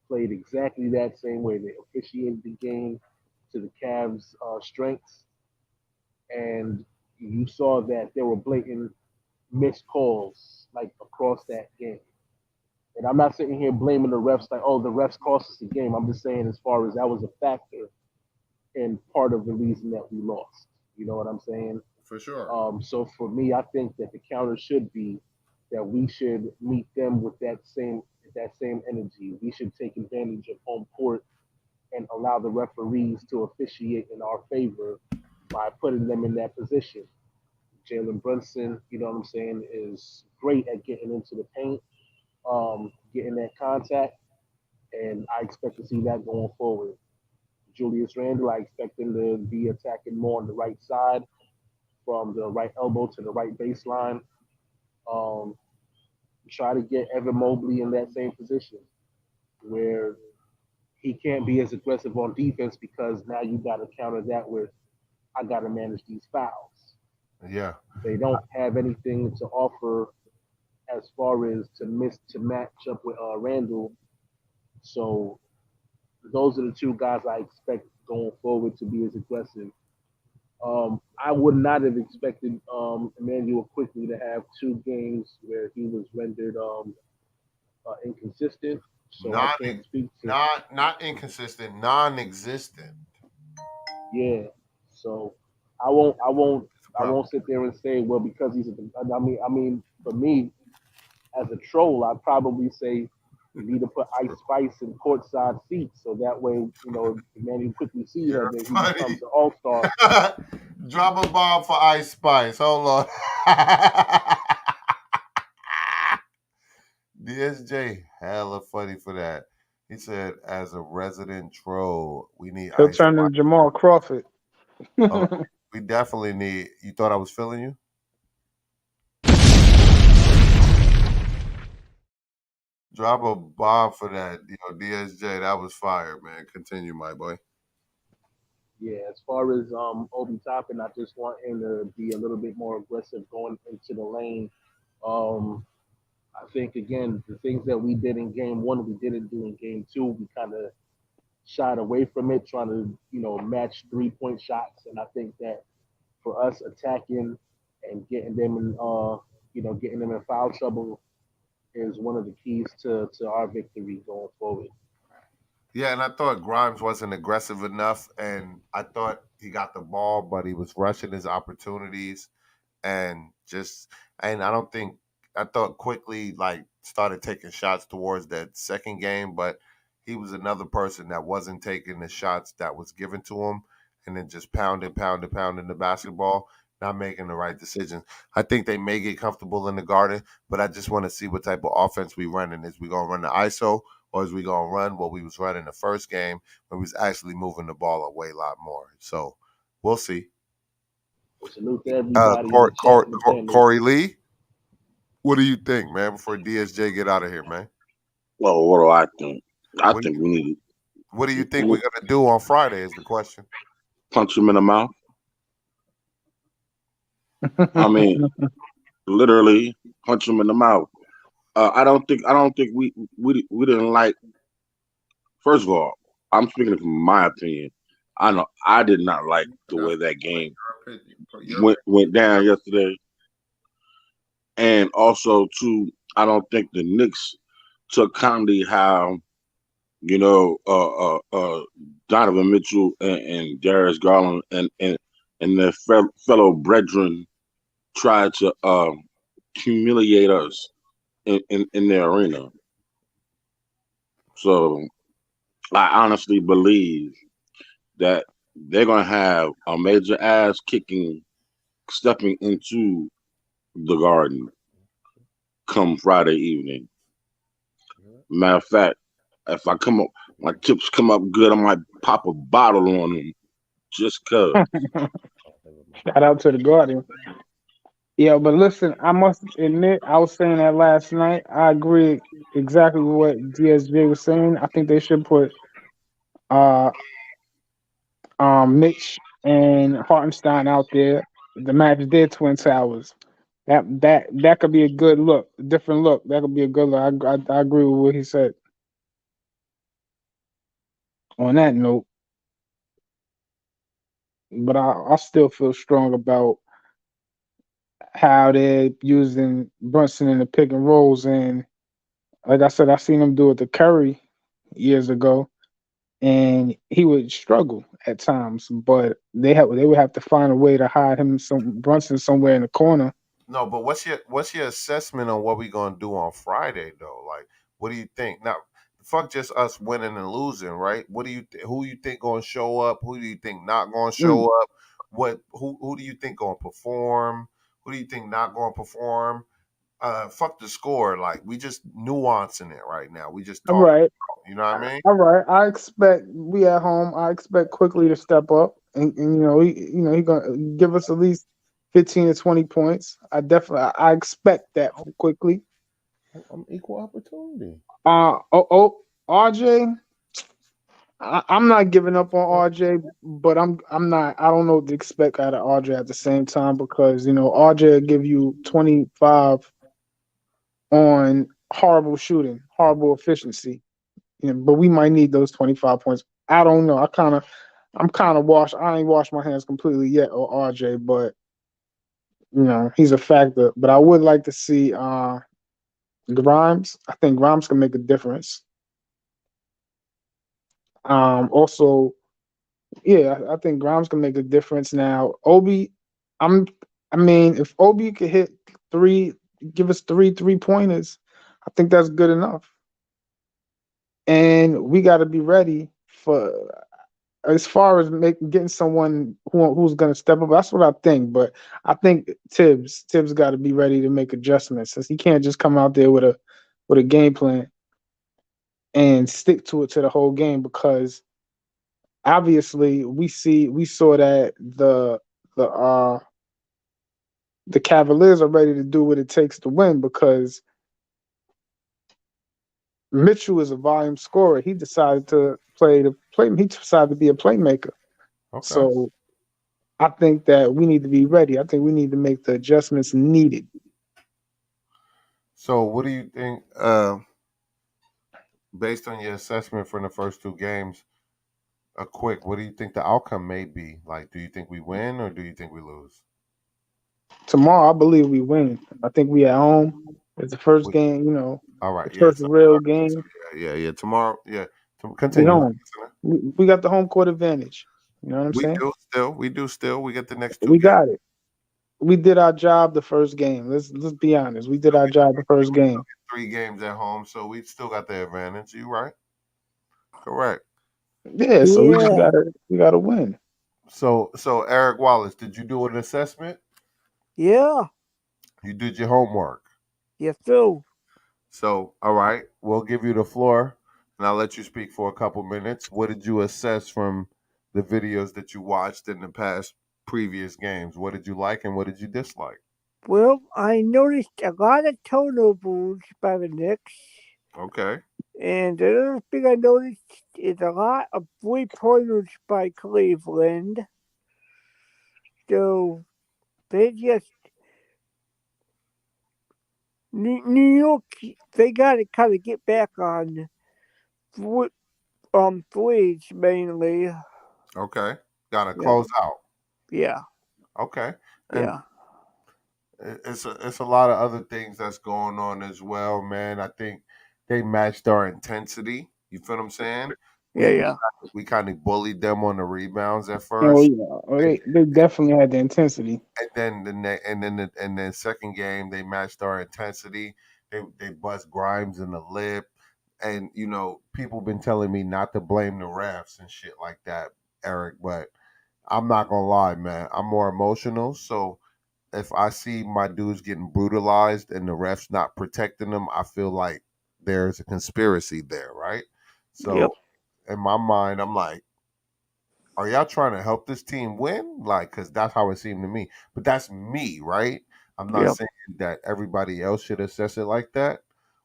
played exactly that same way. They officiated the game to the Cavs' strengths, and you saw that there were blatant missed calls like across that game. And I'm not sitting here blaming the refs like, oh, the refs cost us the game. I'm just saying as far as that was a factor and part of the reason that we lost. You know what I'm saying? For sure. So for me, I think that the counter should be that we should meet them with that same energy. We should take advantage of home court and allow the referees to officiate in our favor by putting them in that position. Jalen Brunson, you know what I'm saying, is great at getting into the paint, getting that contact, and I expect to see that going forward. Julius Randle, I expect him to be attacking more on the right side, from the right elbow to the right baseline. Um, Try to get Evan Mobley in that same position where he can't be as aggressive on defense because now you got to counter that with I got to manage these fouls. Yeah. They don't have anything to offer as far as to match up with Randall. So those are the two guys I expect going forward to be as aggressive. I would not have expected Emmanuel quickly to have 2 games where he was rendered inconsistent. So I Non can't speak to not inconsistent, non-existent. yeah. So I won't sit there and say well because he's I mean for me as a troll I'd probably say you need to put Ice Spice in courtside seats so that way Emmanuel quickly see You're that he funny. becomes an all-star. Drop a bomb for Ice Spice. Hold on. DSJ, hella funny for that. He said, as a resident troll, we need He'll Ice turn into Spice. Jamal Crawford. Oh, we definitely need. You thought I was feeling you? Drop a bomb for that, DSJ. That was fire, man. Continue, my boy. Yeah, as far as Obi Toppin, I just want him to be a little bit more aggressive going into the lane. Um, I think again the things that we did in game one, we didn't do in game two. We kind of shied away from it, trying to match 3-point shots. And I think that for us attacking and getting them in getting them in foul trouble is one of the keys to our victory going forward. Yeah, and I thought Grimes wasn't aggressive enough, and I thought he got the ball, but he was rushing his opportunities, and I don't think I thought quickly like started taking shots towards that second game, but he was another person that wasn't taking the shots that was given to him, and then just pounding the basketball, not making the right decisions. I think they may get comfortable in the Garden, but I just want to see what type of offense we running. Is we gonna run the ISO? Or is we gonna run what we was running the first game when we was actually moving the ball away a lot more? So we'll see. Well, salute to everybody in the chat and the panel. Corey Lee, what do you think, man? Before DSJ get out of here, man. Well, what do I think? I think we need What do you think we're gonna do on Friday? Is the question. punch him in the mouth. I mean, literally punch him in the mouth. I don't think we didn't like. First of all, I'm speaking from my opinion. I know I did not like the way that game went down yesterday, and also too, I don't think the Knicks took kindly how Donovan Mitchell and Darius Garland and their fellow brethren tried to humiliate us in their arena. So I honestly believe that they're gonna have a major ass kicking stepping into the Garden come Friday evening. Matter of fact, if my tips come up good, I might pop a bottle on them just cause. Shout out to the Guardian. Yeah, but listen, I must admit, I was saying that last night. I agree exactly with what DSJ was saying. I think they should put uh Mitch and Hartenstein out there to match their twin towers. That could be a good look, different look. That could be a good look. I agree with what he said. On that note, but I still feel strong about how they're using Brunson in the pick and rolls, and like I said, I seen him do it to Curry years ago, and he would struggle at times, but they would have to find a way to hide Brunson somewhere in the corner. No, but what's your assessment on what we gonna do on Friday though? Like, what do you think? Now, fuck just us winning and losing, right? What do you who you think gonna show up? Who do you think not gonna show up? Who do you think gonna perform? Who do you think not gonna perform? Fuck the score. Like we just nuancing it right now. We just All talking. right, You know what I mean? all right. I expect we at home. I expect Quickly to step up, and he gonna give us at least 15 to 20 points. I expect that from Quickly. I'm equal opportunity. RJ. I'm not giving up on RJ, but I'm not. I don't know what to expect out of RJ at the same time because RJ will give you 25 on horrible shooting, horrible efficiency. But we might need those 25 points. I don't know. I'm kind of washed. I ain't washed my hands completely yet on RJ, but he's a factor. But I would like to see Grimes. I think Grimes can make a difference. Also, yeah, I think Grimes can make a difference. Now, Obi, if Obi could hit give us three pointers, I think that's good enough. And we got to be ready for as far as getting someone who's going to step up. That's what I think. But I think Tibbs got to be ready to make adjustments since he can't just come out there with a game plan and stick to it to the whole game because obviously we saw that the Cavaliers are ready to do what it takes to win because Mitchell is a volume scorer. He decided to He decided to be a playmaker. Okay. So I think that we need to be ready. I think we need to make the adjustments needed. So what do you think? Based on your assessment from the first two games, a quick, what do you think the outcome may be? Like, do you think we win or do you think we lose? Tomorrow, I believe we win. I think we at home. It's the first What- game, All the right. Yeah. first So, real game. yeah. Tomorrow. Yeah. We Continue. home. We got the home court advantage. You know what I'm We saying? do still. We do still. We get the next two We games. got it. We did our job the first game. Let's be honest. We did our job the first game. 3 games at home, so we still got the advantage. You right? Correct. Yeah, so Yeah. we gotta win. So Eric Wallace, did you do an assessment? Yeah. You did your homework. Yes, so. So, all right, we'll give you the floor, and I'll let you speak for a couple minutes. What did you assess from the videos that you watched in the past previous games? What did you like and what did you dislike? Well, I noticed a lot of turnovers by the Knicks. Okay. And the other thing I noticed is a lot of 3-pointers by Cleveland. So they just New York, they got to kind of get back on threes mainly. Okay. Got to Yeah, close out. yeah, Okay. And yeah, it's a lot of other things that's going on as well, man. I think they matched our intensity. You feel what I'm saying? yeah, We yeah, we kind of bullied them on the rebounds at Oh first. yeah, they definitely had the intensity. And then and then second game they matched our intensity. They bust Grimes in the lip, and people been telling me not to blame the refs and shit like that, Eric. But I'm not gonna lie, man. I'm more emotional, so if I see my dudes getting brutalized and the refs not protecting them, I feel like there's a conspiracy there, right? yep, So in my mind, I'm like, are y'all trying to help this team win? Like, because that's how it seemed to me. But that's me, right? I'm not yep, saying that everybody else should assess it like that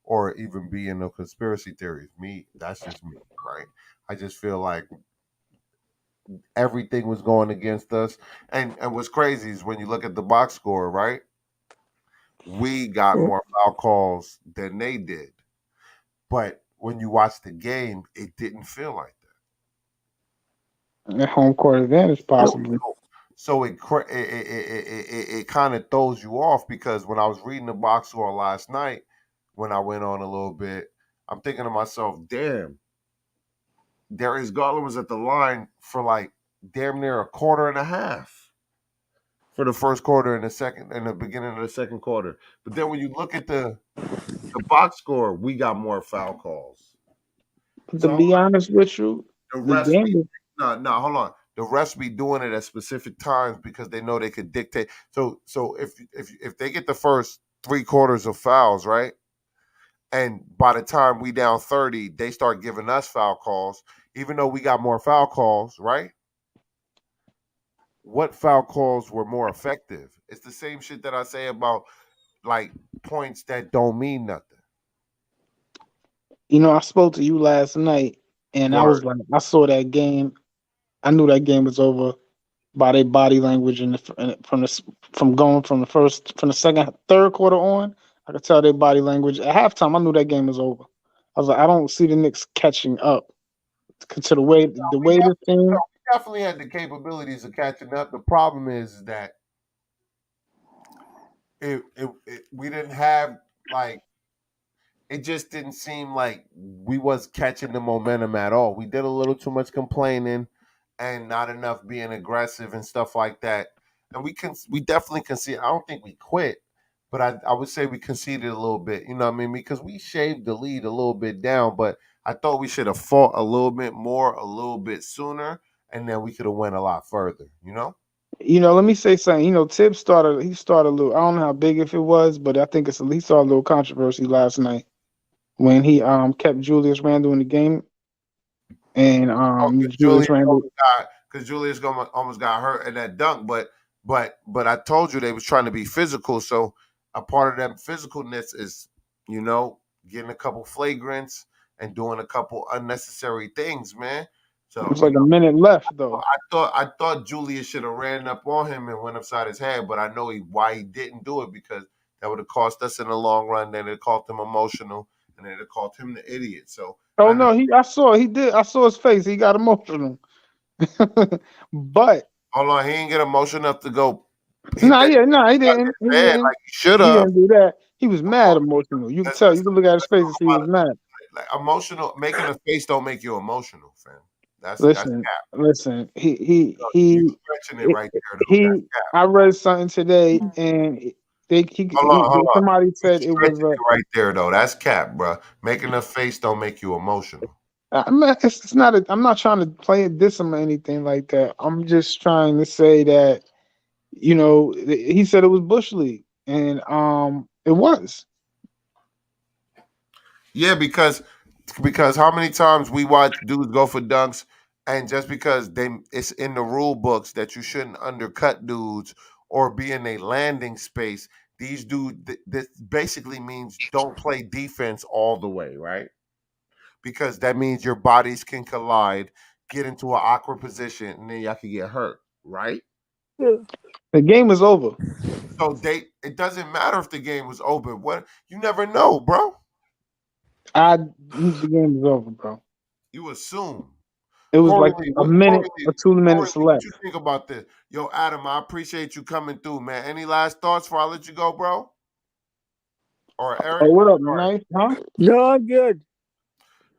or even be in no conspiracy theories. Me, that's just me, right? I just feel like everything was going against us. And what's crazy is when you look at the box score, right? We got yep, more foul calls than they did. But when you watch the game, it didn't feel like The home court advantage, that. possibly. So it kind of throws you off because when I was reading the box score last night, when I went on a little bit, I'm thinking to myself, damn, Darius Garland was at the line for like damn near a quarter and a half for the first quarter and the beginning of the second quarter. But then when you look at the box score, we got more foul calls. But to So be honest with you, the the refs game be is no, hold on. The refs be doing it at specific times because they know they could dictate. So if they get the first 3 quarters of fouls, right? And by the time we down 30, they start giving us foul calls, even though we got more foul calls, right? What foul calls were more effective? It's the same shit that I say about like points that don't mean nothing. I spoke to you last night, and I Word. was like, I saw that game. I knew that game was over by their body language from going from the second, third quarter on. I could tell their body language at halftime. I knew that game was over. I was like, I don't see the Knicks catching up to the way We this team. definitely had the capabilities of catching up. The problem is that we didn't have like it just didn't seem like we was catching the momentum at all. We did a little too much complaining and not enough being aggressive and stuff like that. And we definitely conceded. I don't think we quit, but I would say we conceded a little bit. You know what I mean? Because we shaved the lead a little bit down, but I thought we should have fought a little bit more, a little bit sooner, and then we could have went a lot further. You know? Let me say something. Tibbs started a little. I don't know how big if it was, but I think he started a little controversy last night when he kept Julius Randle in the game, and Oh, Julius Randle. because Julius almost got hurt in that dunk, but I told you they was trying to be physical. So a part of that physicalness is you know getting a couple flagrants and doing a couple unnecessary things, man. So It's like a minute left though. I thought Julius should have ran up on him and went upside his head, but I know why he didn't do it, because that would have cost us in the long run. Then it called him emotional, and then it called him the idiot. So Oh no, I saw his face. He got emotional. But hold on, he didn't get emotional enough to go. he didn't. He didn't. Like he should He have. didn't do that. He was mad emotional. You can tell. You can look at his face and see he was mad. Like emotional, making a face don't make you emotional, fam. That's Listen, cap. listen. You mentioned it right there. Though. I read something today, and somebody said it was right there though. That's cap, bro. Making a face don't make you emotional. it's not. I'm not trying to play a diss him or anything like that. I'm just trying to say that, he said it was Bush League, and it was. Yeah, because how many times we watch dudes go for dunks, and just because it's in the rule books that you shouldn't undercut dudes or be in a landing space, these dudes, this basically means don't play defense all the way, right? Because that means your bodies can collide, get into an awkward position, and then y'all can get hurt, right? Yeah. The game is over. So it doesn't matter if the game was over. What, you never know, bro. The game is over, bro. You assume. It was like a minute or 2 minutes left. What you think about this? Yo, Adam, I appreciate you coming through, man. Any last thoughts before I let you go, bro? Or Eric? Oh, what up, Knife? Huh? No, I'm good.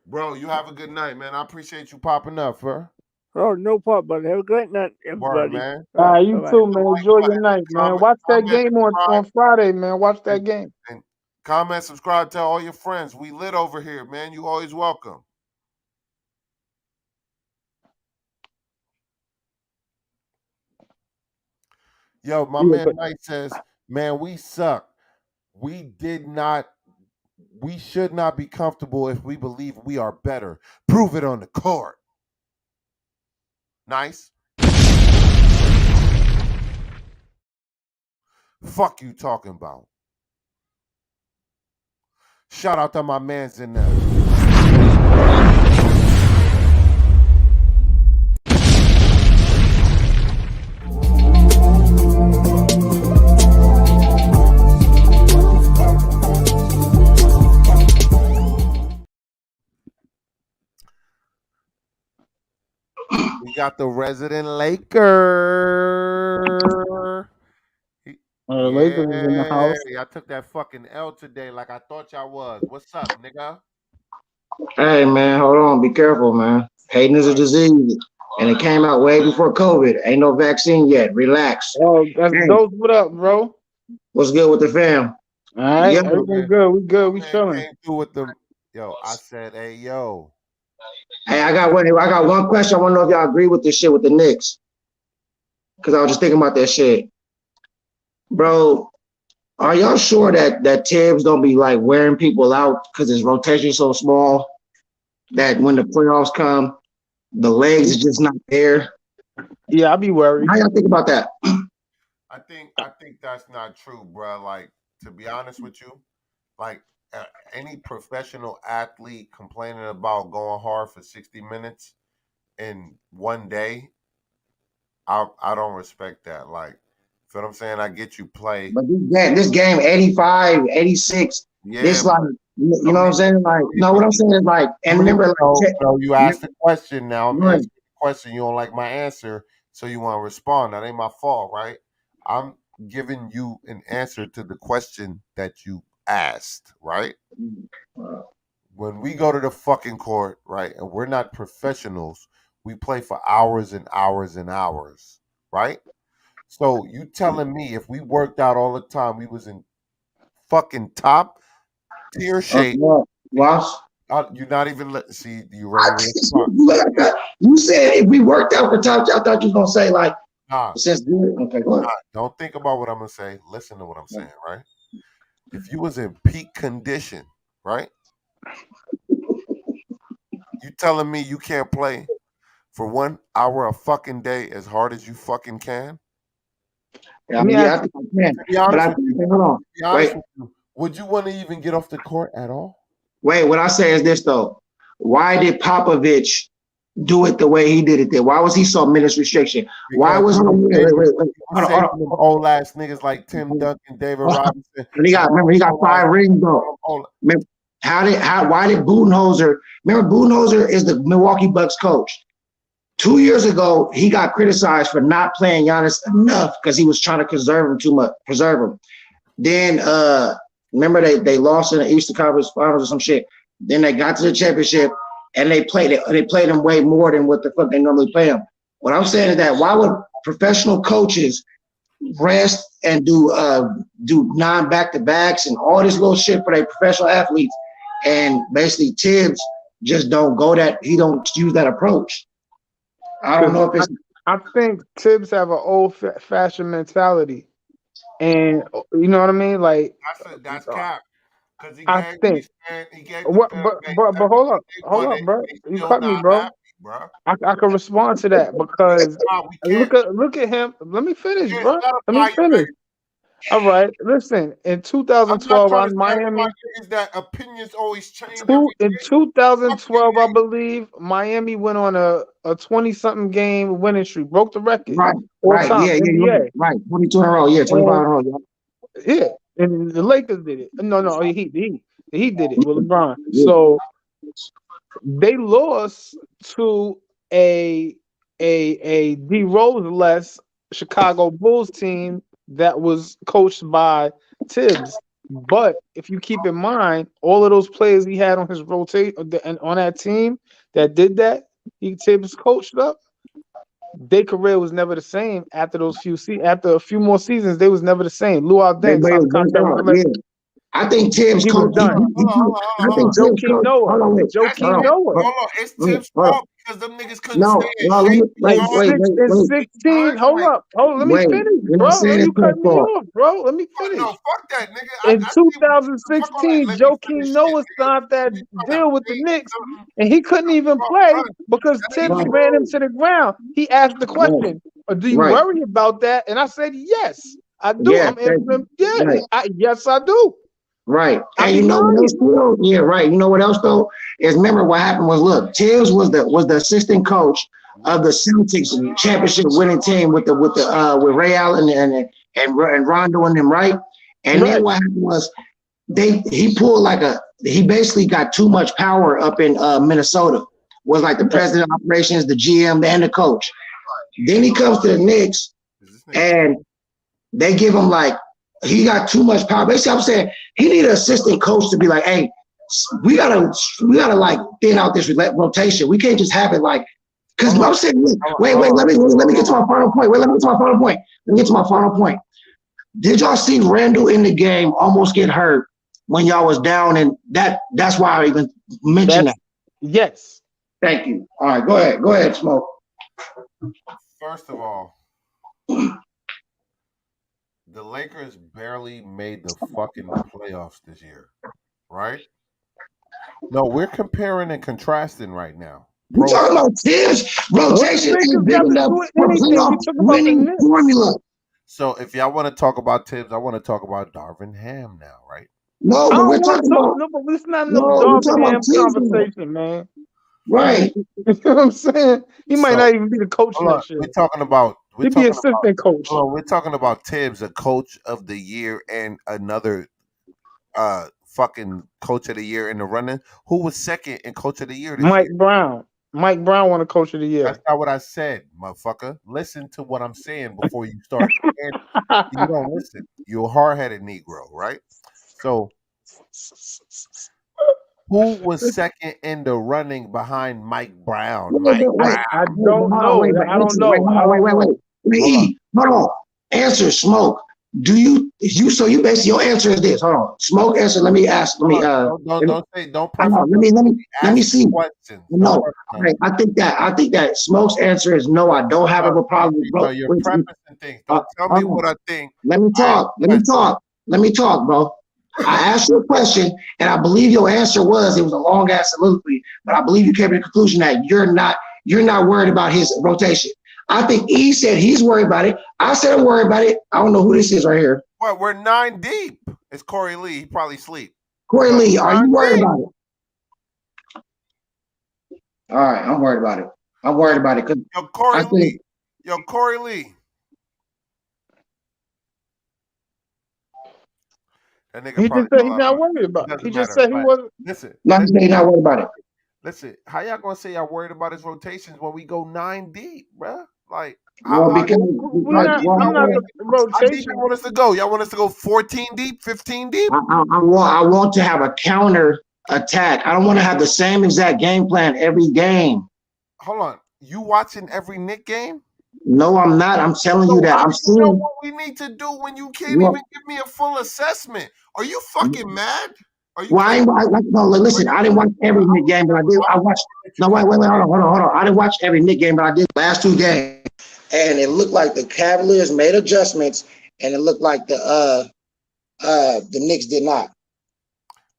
Bro, you have a good night, man. I appreciate you popping up, bro. Oh, no problem, buddy. Have a great night, everybody. Word, man. All right, you too, man. Enjoy your night, man. Watch that game on Friday, man. Watch that game. And comment, subscribe, tell all your friends. We lit over here, man. You always welcome. Yo, my man Knight says, man, we suck. We should not be comfortable if we believe we are better. Prove it on the court. Nice. Fuck you talking about. Shout out to my mans in there. We got the resident Laker. Lakers is in the house. I took that fucking L today like I thought y'all was. What's up, nigga? Hey, man, hold on. Be careful, man. Hating is a disease, and it came out way before COVID. Ain't no vaccine yet. Relax. Oh, that's those. What up, bro? What's good with the fam? All right, everything good. We good. We chilling. With them. Yo, I said, hey, yo. Hey, I got one question. I want to know if y'all agree with this shit with the Knicks, because I was just thinking about that shit. Bro, are y'all sure that Tibbs don't be like wearing people out because his rotation so small that when the playoffs come, the legs is just not there? Yeah, I'd be worried. How y'all think about that? I think that's not true, bro. Like, to be honest with you, like any professional athlete complaining about going hard for 60 minutes in one day, I don't respect that. Like, you know what I'm saying? I get you play. But this game 85, 86, this like, you know what I'm saying? Like, no, what I'm saying is like, and remember, like, so you asked the question. Now I'm asking the question. You don't like my answer, so you want to respond. That ain't my fault, right? I'm giving you an answer to the question that you asked, right? When we go to the fucking court, right, and we're not professionals, we play for hours and hours and hours, right? So you telling me if we worked out all the time, we was in fucking top tier shape? You're not even see you ready? You said if we worked out for top, I thought you was gonna say like, okay, go ahead. Don't think about what I'm gonna say. Listen to what I'm saying, right? If you was in peak condition, right? You telling me you can't play for 1 hour a fucking day as hard as you fucking can? I think I can. Would you want to even get off the court at all? Wait, what I say is this though. Why did Popovich do it the way he did it there? Why was he so minutes restriction? Why was Because hold on, hold on. old ass niggas like Tim Duncan, David Robinson. And he got 5 rings though. Remember, why did Budenholzer? Remember, Budenholzer is the Milwaukee Bucks coach. 2 years ago, he got criticized for not playing Giannis enough because he was trying to preserve him. Then remember they lost in the Eastern Conference Finals or some shit. Then they got to the championship and they played him way more than what the fuck they normally play him. What I'm saying is that why would professional coaches rest and do 9 back-to-backs and all this little shit for their professional athletes, and basically Tibbs just don't go that, he don't use that approach. I don't know if it's. I think Tibbs have an old-fashioned mentality, and you know what I mean. Like that's cap. Because he gave but hold up, bro. You cut me, bro. I can respond to that because look at him. Let me finish, bro. Let me finish. All right, listen. In 2012, on Miami, is that opinions always change. In 2012, I believe Miami went on a 20-something game winning streak, broke the record. Right, right, 22 in a row, 25 in a row. Yeah, and the Lakers did it. No, he did it with LeBron. So they lost to a D Rose-less Chicago Bulls team that was coached by Tibbs. But if you keep in mind, all of those players he had on his rotate and on that team that did that, Tibbs coached up. Their career was never the same after after a few more seasons. They was never the same. Luau Deng signed a contract. I think Tibbs coached. I think Joakim Noah. It's Tibbs' fault because them niggas couldn't stay in 16. Hold up. Let me finish, bro. You cut me off, bro. Let me finish. No, fuck that, nigga. In 2016, Joakim Noah signed that deal with the Knicks, and he couldn't even play because Tibbs ran him to the ground. He asked the question, do you worry about that? And I said, yes, I do. I'm answering, yes, I do. Right. And you know what else though? Yeah, right. You know what else though? Is remember what happened was, look, Tibbs was the assistant coach of the Celtics championship winning team with Ray Allen and Rondo and them, right? And then what happened was he basically got too much power up in Minnesota. Was like the president of operations, the GM, and the coach. Then he comes to the Knicks and they give him he got too much power. Basically, I'm saying he need an assistant coach to be like, hey, we gotta thin out this rotation. We can't just have it because I'm saying, wait, let me get to my final point. Let me get to my final point. Did y'all see Randall in the game almost get hurt when y'all was down? And that's why I even mentioned that. Yes. Thank you. All right, go ahead, Smoke. First of all, the Lakers barely made the fucking playoffs this year, right? No, we're comparing and contrasting right now. We're talking about Tibbs rotation ain't big enough for playoff winning formula. So if y'all want to talk about Tibbs, I want to talk about Darvin Ham now, right? No, but we're talking about but it's not Darvin Ham conversation, man. Right. You know what I'm saying? He might not even be the coach of that shit. We're talking about He'd be assistant coach. We're talking about Tibbs, a coach of the year, and another fucking coach of the year in the running. Who was second in coach of the year this Mike year? Brown. Mike Brown won a coach of the year. That's not what I said, motherfucker. Listen to what I'm saying before you start. You don't listen. You're a hard-headed Negro, right? So who was second in the running behind Mike Brown? I don't know. Wait. Hold on. Answer, Smoke. Do you basically your answer is this? Hold on. Smoke answer. Let me press let me see. Questions. No. Right. I think that Smoke's answer is no. I don't have a problem with bro. You're prefacing things. Don't tell me what I think. Let me talk, bro. I asked you a question, and I believe your answer was it was a long ass soliloquy, but I believe you came to the conclusion that you're not worried about his rotation. I think E said he's worried about it. I said I'm worried about it. I don't know who this is right here. What? We're 9 deep. It's Corey Lee. He probably sleep. Corey Lee, are you worried about it? All right, I'm worried about it. I'm worried about it because Yo, Corey I Lee. think Yo, Corey Lee. That nigga He probably just said fell he's out not of worried it. about it. He Doesn't just matter. said he But wasn't. listen, not listen, not worried about it. listen. How y'all gonna say y'all worried about his rotations when we go 9 deep, bruh? Like, Well, how because We not. well, I'm not the how deep rotation. y'all want us to go? Y'all want us to go 14 deep, 15 deep? I want to have a counter attack. I don't want to have the same exact game plan every game. Hold on. You watching every Knick game? No, I'm not. I'm telling So you that how I'm do you know seeing. what we need to do when you can't Well, even give me a full assessment? Are you fucking mad? Are you well, crazy? no, listen. I didn't watch every Knick game, but I did. I watched. No, wait, hold on. I didn't watch every Knick game, but I did last 2 games, and it looked like the Cavaliers made adjustments, and it looked like the Knicks did not.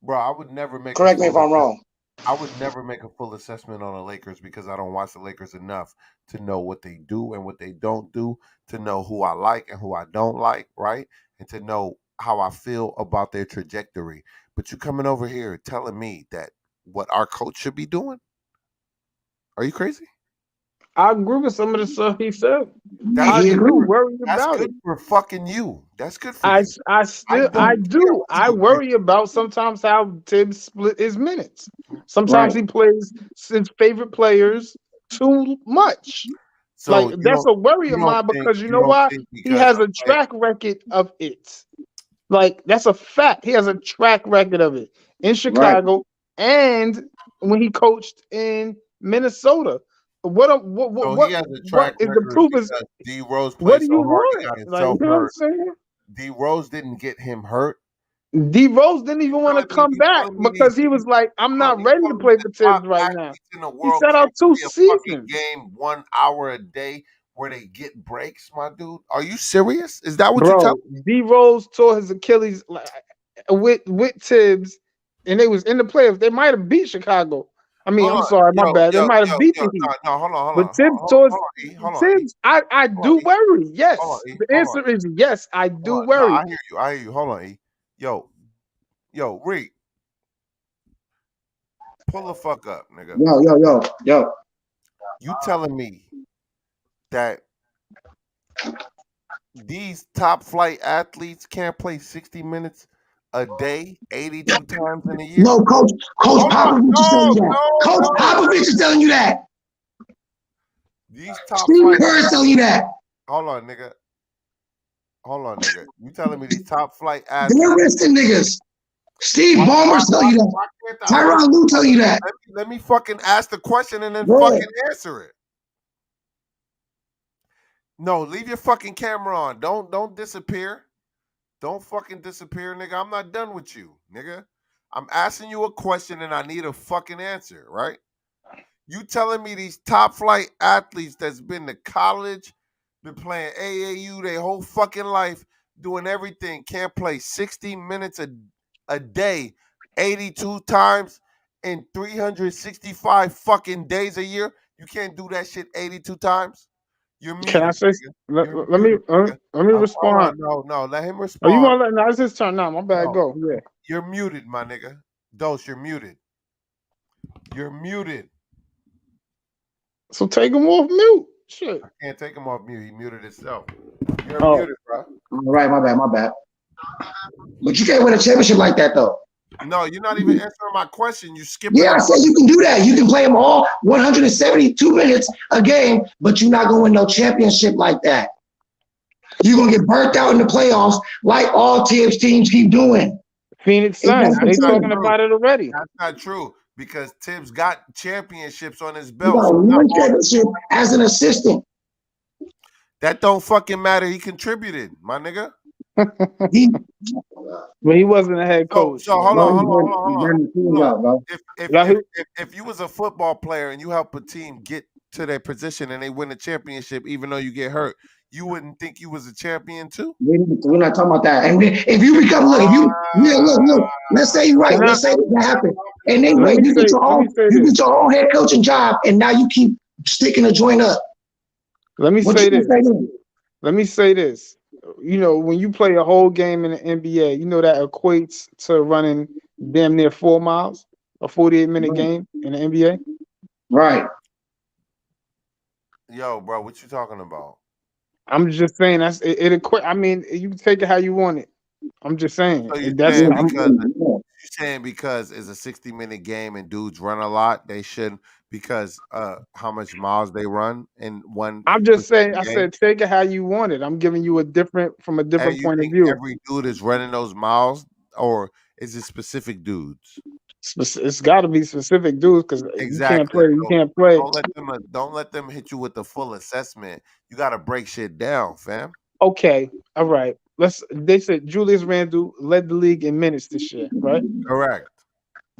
Bro, I would never make Correct me if I'm wrong. I would never make a full assessment on the Lakers because I don't watch the Lakers enough to know what they do and what they don't do, to know who I like and who I don't like, right? And to know how I feel about their trajectory. But you coming over here telling me that what our coach should be doing? Are you crazy? I agree with some of the stuff he said. That's I He good. do agreed. worry That's about good it. for fucking you. That's good for I you. do. care what I you agree worry about sometimes how Tibbs split his minutes. Sometimes Right. he plays his favorite players too much. So Like that's a worry of mine because you you know don't why? think He because has a track record of it. Like that's a fact. He has a track record of it in Right. Chicago and when he coached in Minnesota. so he has a What track is the record proof? Is because D Rose what played do so you hard he want? got Like you himself know what I'm hurt. saying? D Rose didn't get him hurt. D Rose didn't even want to come You back telling me because he was like, "I'm hold on, not you ready to telling me play the for top Tibbs right now." athletes in the He world sat out can't 2 play a fucking seasons. game 1 hour a day where they get breaks, my dude? Are you serious? Is that what you tell Bro, D Rose tore his Achilles with Tibbs, and they was in the playoffs. They might have beat Chicago. I mean, Hold I'm on. sorry, my bad. They might have beat Yo, the Heat. no, hold on, But Tibbs tore his hold on, E. Tibbs. I Hold on, do E. worry. Hold on, Yes, E. the Hold on. answer is yes. I do No, worry. I hear you. Hold on, E. Yo, Reek, pull the fuck up, nigga. Yo. You telling me that these top flight athletes can't play 60 minutes a day, 82 times in a year? No, Coach Hold on, Popovich is telling you that. Coach no. Popovich is telling you that. These top Steve flight Kerr is telling you that. Hold on, nigga. You telling me these top flight They're athletes? risking niggas. Steve Ballmer's telling you that. Why can't I hold Tyronn on? Lue telling you that. Let me fucking ask the question and then Go ahead. fucking answer it. No, leave your fucking camera on. Don't disappear. Don't fucking disappear, nigga. I'm not done with you, nigga. I'm asking you a question and I need a fucking answer, right? You telling me these top flight athletes that's been to college, been playing AAU their whole fucking life, doing everything, can't play 60 minutes a day, 82 times in 365 fucking days a year? You can't do that shit 82 times? You're muted, Can I say? nigga. Let, You're let me muted, nigga. let me Hold respond. on, no, let him Are you respond. gonna let? No, it's his turn now. My bad. No, Go. Yeah. you're muted, my nigga. Dose, you're muted. You're muted. So take him off mute. Shit. I can't take him off mute. He muted himself. You're Oh. muted, bro. All right, my bad. But you can't win a championship like that, though. No, you're not even answering my question. You skipping. Yeah, I said you can do that. You can play them all 172 minutes a game, but you're not going to win no championship like that. You're going to get burnt out in the playoffs like all Tibbs teams keep doing. Phoenix Suns. They talking about it already. That's not true because Tibbs got championships on his You belt. got one championship as an assistant. That don't fucking matter. He contributed, my nigga. But he wasn't a head coach. So hold on. If you was a football player and you help a team get to their position and they win a championship, even though you get hurt, you wouldn't think you was a champion too? We're not talking about that. And if you become, look, let's say you're right. Let's say that happened. And then wait, you get your own head coaching job, and now you keep sticking the joint up. Let me say this. You know, when you play a whole game in the NBA, you know that equates to running damn near 4 miles, a 48-minute game in the NBA. Right. Yo, bro, what you talking about? I'm just saying that's it. I mean, you can take it how you want it. I'm just saying So you that's. saying I'm, because it's a 60-minute game and dudes run a lot, they shouldn't because how much miles they run in one I'm just saying. specific I game. said take it how you want it. I'm giving you a different And you point of think view. every dude is running those miles, or is it specific dudes? It's got to be specific dudes because you can't Exactly. play. You So can't play. don't let them hit you with the full assessment. You got to break shit down, fam. Okay, all right. They said Julius Randle led the league in minutes this year, right? Correct.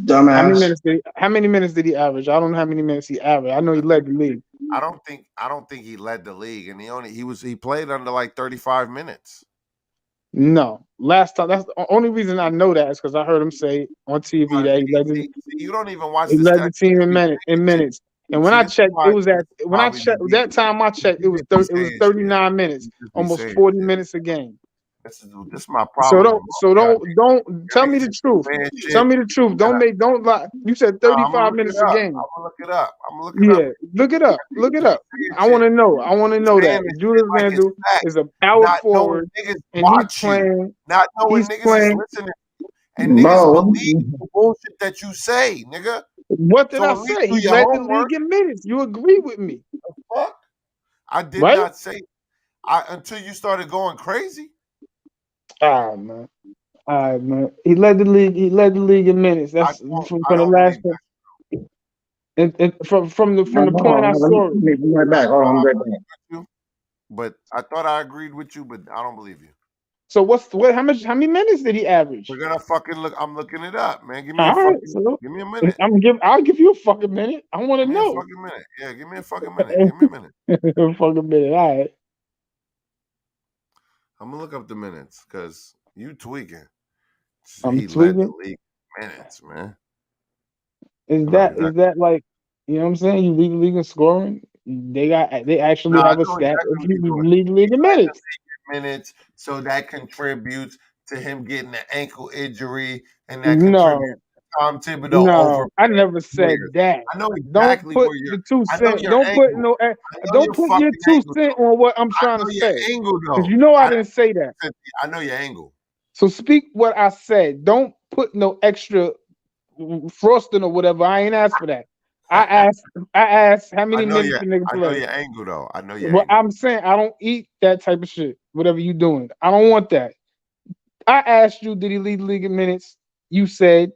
Dumbass. How many minutes did he average? I don't know how many minutes he averaged. I know he led the league. I don't think he led the league, and he played under like 35 minutes. No, last time. That's the only reason I know that is because I heard him say on TV that You don't even watch he the led the stats. team You be in saying shit. minutes. And when See, I this is checked, why it was at you when I probably checked be that time I checked, it was be 39 minutes, You just be almost saying 40 shit. minutes a game. This is my So problem with don't most guys. tell me the truth. Saying Tell shit. me the truth. Don't lie. You said I'm gonna 35 look it minutes a up. game. I'm gonna look it up. I'm gonna look it up. Yeah, look it up. Look it Just up. saying I want shit. to know. I want to know Saying that this Julius shit like it's Randle fact. is a power Not knowing forward, niggas and watch you. Not knowing He's niggas is playing. listening. And niggas Bro, believe the bullshit that you say, nigga. What did So I at least say? do He your led the homework. league in minutes. You agree with me, Fuck. I did right? not say until you started going crazy. Ah man. All right, man. He led the league. He led the league in minutes. That's from I the don't last believe one. that. And from the hold point I on. Let saw it. me be right back. Hold on, I'm right back. You, but I thought I agreed with you, but I don't believe you. So how many minutes did he average? We're gonna fucking look. I'm looking it up, man. Give me All right, so give me a minute. I'll give you a fucking minute. I want to Give me a know. fucking minute. Yeah, give me a fucking minute. Give me a minute. A fucking minute. All right. I'm gonna look up the minutes because you tweaking. I'm He led the tweaking. league minutes, man. Is I know that like, you know what I'm saying? You lead the league in scoring. They actually No, I have a know stat exactly if what you you're doing. lead the league in minutes. Minutes, so that contributes to him getting an ankle injury, and that No, contributes to Tom Thibodeau no, I overpaying never said players. that. I know Don't exactly put where you're. the 2 I know cent. your Don't put angle. no. I know Don't your put your fucking 2 angle cent though. on what I'm I trying to know your say. angle Because though. you know I didn't say that. I know your angle. So speak what I said. Don't put no extra frosting or whatever. I ain't asked for that. I asked how many minutes the nigga I know play. your angle though. I know your Well, angle. I'm saying I don't eat that type of shit. Whatever you doing, I don't want that. I asked you, did he lead the league in minutes? You said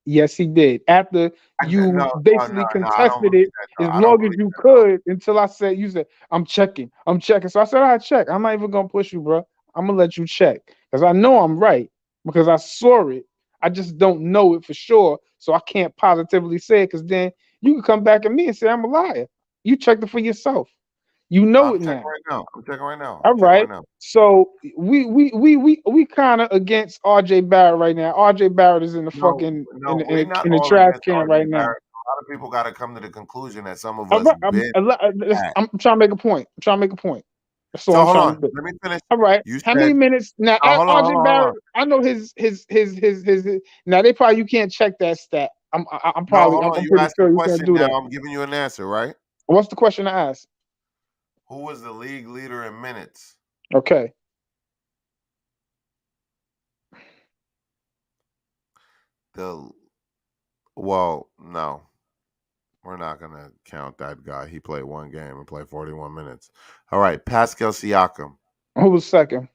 yes, he did. After you basically I don't contested believe it that though. as I don't long as believe you that though. could until I said you said I'm checking. So I said I check. I'm not even gonna push you, bro. I'm gonna let you check because I know I'm right because I saw it. I just don't know it for sure, so I can't positively say it because then you can come back at me and say I'm a liar. You checked it for yourself. You know I'm it checking now. right now. I'm checking right now. All I'm checking right right. now. So we kind of against RJ Barrett right now. RJ Barrett is in the fucking No, we're not in the all trash against can RJ right now. Barrett. A lot of people got to come to the conclusion that some of All us right, been at. I'm trying to make a point. That's all So I'm hold trying on. to do. Let me finish. All right. You How said, many minutes now? oh, hold on, hold RJ on, hold on. Barrett. I know his. Now they probably you can't check that stat. I'm No, hold on. I'm You pretty asked a sure you can't question. do Now that. I'm giving you an answer, right? What's the question I asked? Who was the league leader in minutes? Okay. Well, no. We're not going to count that guy. He played one game and played 41 minutes. All right. Pascal Siakam. Who was second?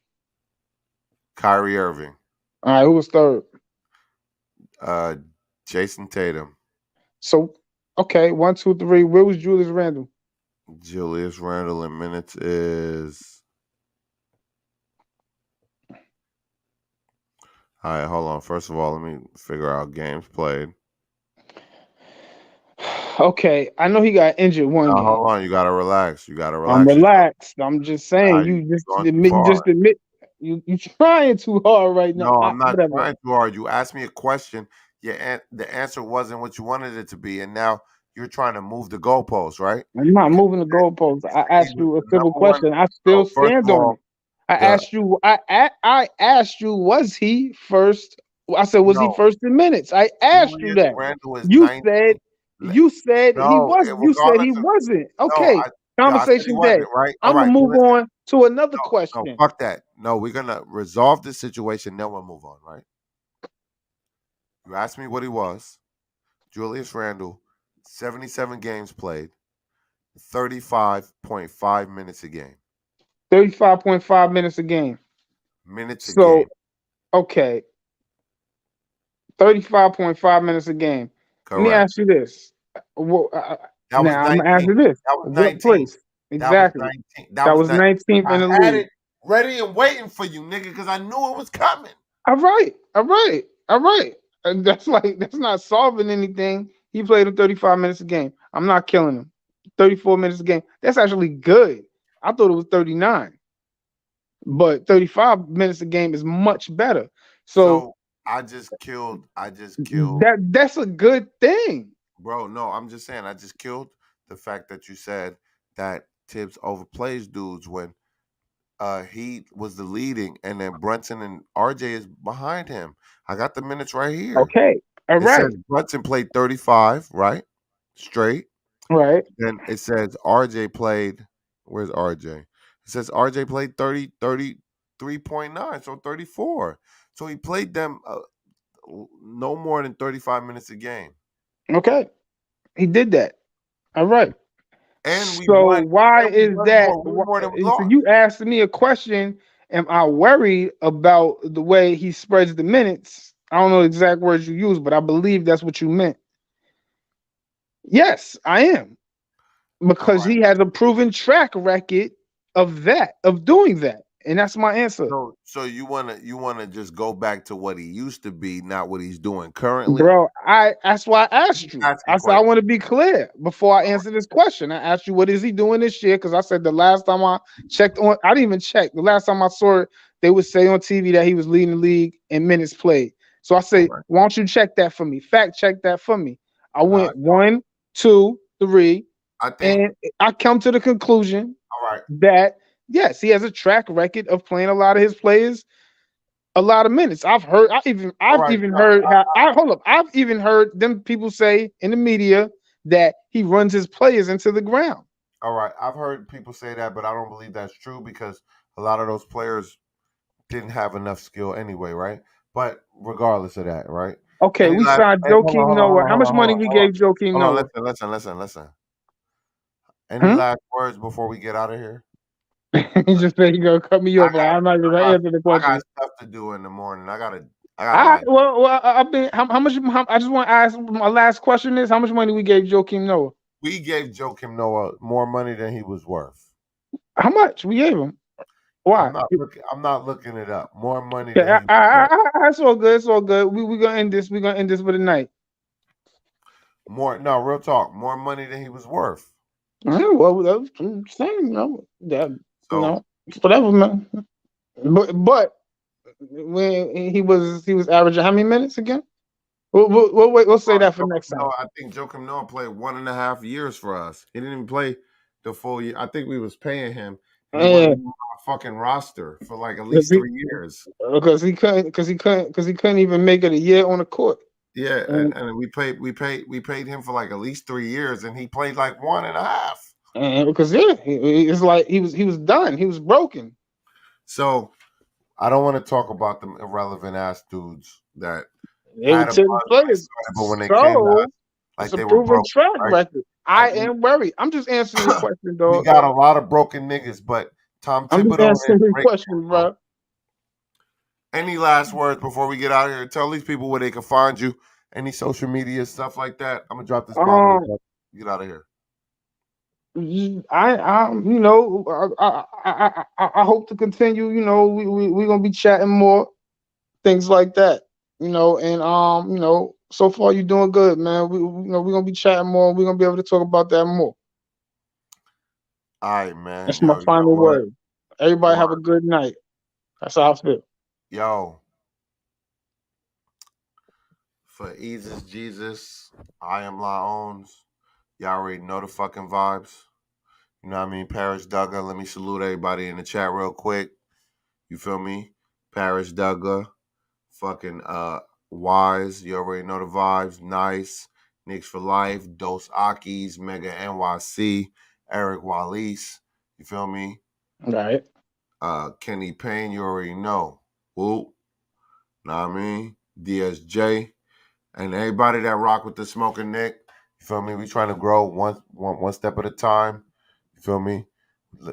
Kyrie Irving. All right. Who was third? Jason Tatum. So, okay. 1, 2, 3. Where was Julius Randle? Julius Randle in minutes is. All right, hold on. First of all, let me figure out games played. Okay, I know he got injured one game. Hold on, you gotta relax. I'm relaxed. I'm just saying. You just admit you trying too hard right now. No, I'm not Whatever. trying too hard. You asked me a question. The answer wasn't what you wanted it to be, and now you're trying to move the goalposts, right? I'm not moving the goalposts. I asked you a simple question. I still stand on it. I asked you. I asked you. Was he first? I said, was he first in minutes? I asked you that. You said he was. You said he wasn't. Okay. Conversation dead. Right? I'm gonna move on to another question. No, fuck that. No, we're gonna resolve this situation, then we'll move on, right? You asked me what he was. Julius Randle, 77 games played, 35.5 minutes a game. 35.5 minutes a game. Minutes a So, game. okay. 35.5 minutes a game. Correct. Let me ask you this. Well, That was now I'm 19th. gonna ask you this. That was What 19th. place? Exactly. That was 19th in I the had league. it ready and waiting for you, nigga, because I knew it was coming. All right. And that's not solving anything. He played him 35 minutes a game. I'm not killing him. 34 minutes a game. That's actually good. I thought it was 39. But 35 minutes a game is much better. So I just killed. That's a good thing. Bro, no, I'm just saying I just killed the fact that you said that Tibbs overplays dudes when he was the leading and then Brunson and RJ is behind him. I got the minutes right here. Okay. All it right. says Brunson played 35, right? Straight. Right. Then it says RJ played, where's RJ? It says RJ played 33.9, so 34. So he played them no more than 35 minutes a game. Okay. He did that. All right. And we so won. why And we is won that? more than we So lost. you asked me a question. Am I worried about the way he spreads the minutes? I don't know the exact words you use, but I believe that's what you meant. Yes, I am. Because he has a proven track record of doing that. And that's my answer. So you wanna just go back to what he used to be, not what he's doing currently? Bro, that's why I asked you. I said I want to be clear before I answer this question. I asked you what is he doing this year? Because I said the last time I checked on, I didn't even check. The last time I saw it, they would say on TV that he was leading the league in minutes played. So I say, why don't you check that for me? Fact check that for me. I went 1, 2, 3, and I come to the conclusion that yes, he has a track record of playing a lot of his players a lot of minutes. I've even heard them people say in the media that he runs his players into the ground. All right, I've heard people say that, but I don't believe that's true because a lot of those players didn't have enough skill anyway, right? But regardless of that, right? Okay, we signed Joakim Noah. How much money we gave Joakim Noah? Listen. Any last words before we get out of here? He just said he gonna cut me off. I'm not even gonna answer the question. I got stuff to do in the morning. I gotta. How much? I just want to ask. My last question is: how much money we gave Joakim Noah? We gave Joakim Noah more money than he was worth. How much we gave him? Why? I'm not looking it up. More money. Yeah, it's all good. It's all good. We gonna end this. We gonna end this for the night. Real talk. More money than he was worth. Well, that's saying whatever, man. But when he was averaging how many minutes again? We'll say that for next time. I think Joakim Noah played 1.5 years for us. He didn't even play the full year. I think we was paying him. He wasn't on our fucking roster for like at least 3 years. Because he couldn't even make it a year on the court. Yeah, and we paid him for like at least 3 years, and he played like 1.5. And because it's like he was done. He was broken. So I don't want to talk about them irrelevant ass dudes that they were players. But when they came out, like they were broken. Track record. I am worried. I'm just answering the question, dog. We got a lot of broken niggas, but Tom Thibodeau. I'm just answering the question, bro. Any last words before we get out of here? Tell these people where they can find you. Any social media stuff like that. I'm gonna drop this bomb. Get out of here. I hope to continue. We're gonna be chatting more, things like that. And so far you're doing good, man. We're gonna be chatting more. We're gonna be able to talk about that more. All right, man. That's my final word. Everybody have a good night. That's how I feel. Yo. For Ezus, Gezus, I am La Owns. Y'all already know the fucking vibes. You know what I mean? Paris Duggar. Let me salute everybody in the chat real quick. You feel me? Paris Duggar. Fucking Wise. You already know the vibes. Nice. Knicks for Life. Dos Akis. Mega NYC. Eric Wallace, you feel me? Right. Kenny Payne, you already know. Whoop. Know what I mean? DSJ. And everybody that rock with the Smoking Knick, you feel me? We trying to grow one step at a time. You feel me?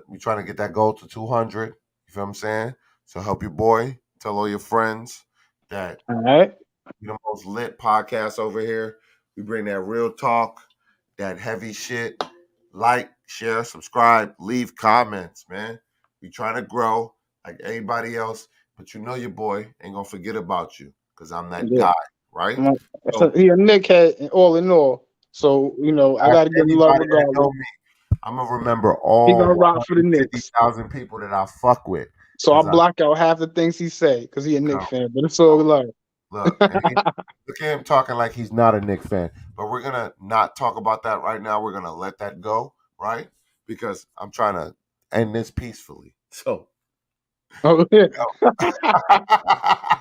We trying to get that goal to 200. You feel what I'm saying? So help your boy. Tell all your friends that All right. we the most lit podcast over here. We bring that real talk, that heavy shit. Like, share, subscribe, leave comments, man. We trying to grow like anybody else, but you know your boy ain't gonna forget about you because I'm that Yeah. guy, right? So he a Nick head all in all. So, you know, I gotta give him love Anybody that know regardless. me, I'm gonna remember He all gonna rock for the Knicks. 150,000 people that I fuck with. So I block out half the things he say because he a Knick fan, but it's all love. Look, and look at him talking like he's not a Knick fan. But we're gonna not talk about that right now. We're gonna let that go, right? Because I'm trying to end this peacefully. So Oh yeah.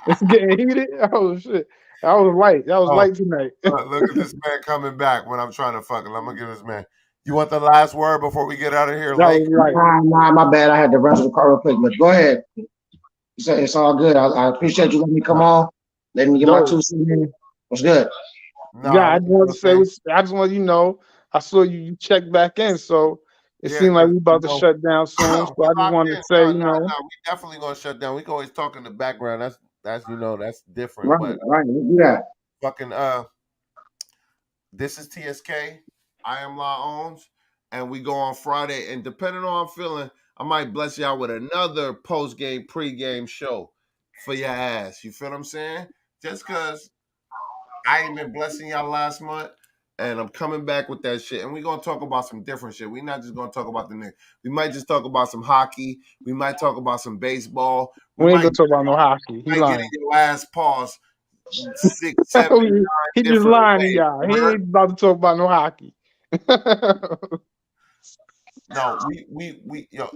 It's getting heated. Oh shit. That was light. That was light tonight. Look at this man coming back when I'm trying to fuck him. I'm gonna give this man. You want the last word before we get out of here, That Lake? was right. Nah, my bad. I had to run to the car real quick, but go ahead. It's all good. I appreciate you letting me come on. Letting me get my 2 cents in. What's good? Yeah, I just wanted to say, I just want you to know, I saw you check back in, so it seemed like we about to shut down soon. So I just wanted to say, you know, we definitely gonna shut down. We can always talk in the background. That's that's different. Right, But right. Let's do that. fucking this is TSK. I am La Owns, and we go on Friday. And depending on how I'm feeling, I might bless y'all with another post game, pre-game show for your ass. You feel what I'm saying? Just cause I ain't been blessing y'all last month, and I'm coming back with that shit. And we're gonna talk about some different shit. We're not just gonna talk about the Knicks. We might just talk about some hockey. We might talk about some baseball. we ain't gonna talk about no hockey. He might lying. get in your ass pause 6, 7, 9 He just different lying to ways. y'all. He ain't about to talk about no hockey. No, we yo.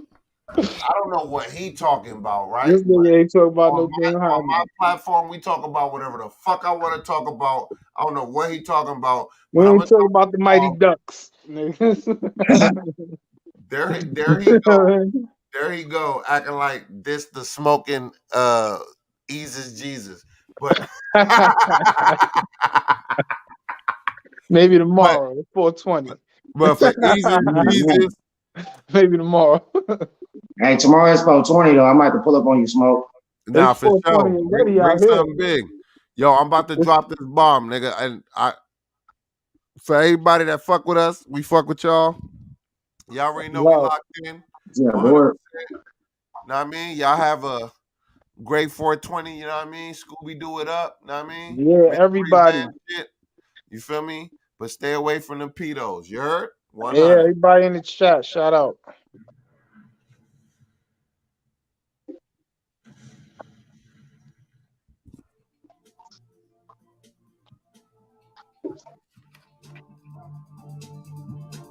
I don't know what he talking about, right? This nigga ain't talking about no damn On hockey. my platform, we talk about whatever the fuck I want to talk about. I don't know what he talking about. We But I'm ain't talking about the Mighty Ducks. There he go. There he go, acting like this the smoking Ezus Jesus. But maybe tomorrow, 420. But for Ezus Jesus, maybe tomorrow. Hey, tomorrow is 420 though. I might have to pull up on you, Smoke. nah, for sure. Bring something big. Yo, I'm about to drop this bomb, nigga. And for everybody that fuck with us, we fuck with y'all. Y'all already know we locked in. Yeah, 100%. Know what I mean? Y'all have a great 420, you know what I mean? Scooby Doo it up, you know what I mean? Yeah, everybody. Shit, you feel me? But stay away from the pedos. You heard? Yeah, everybody in the chat, shout out.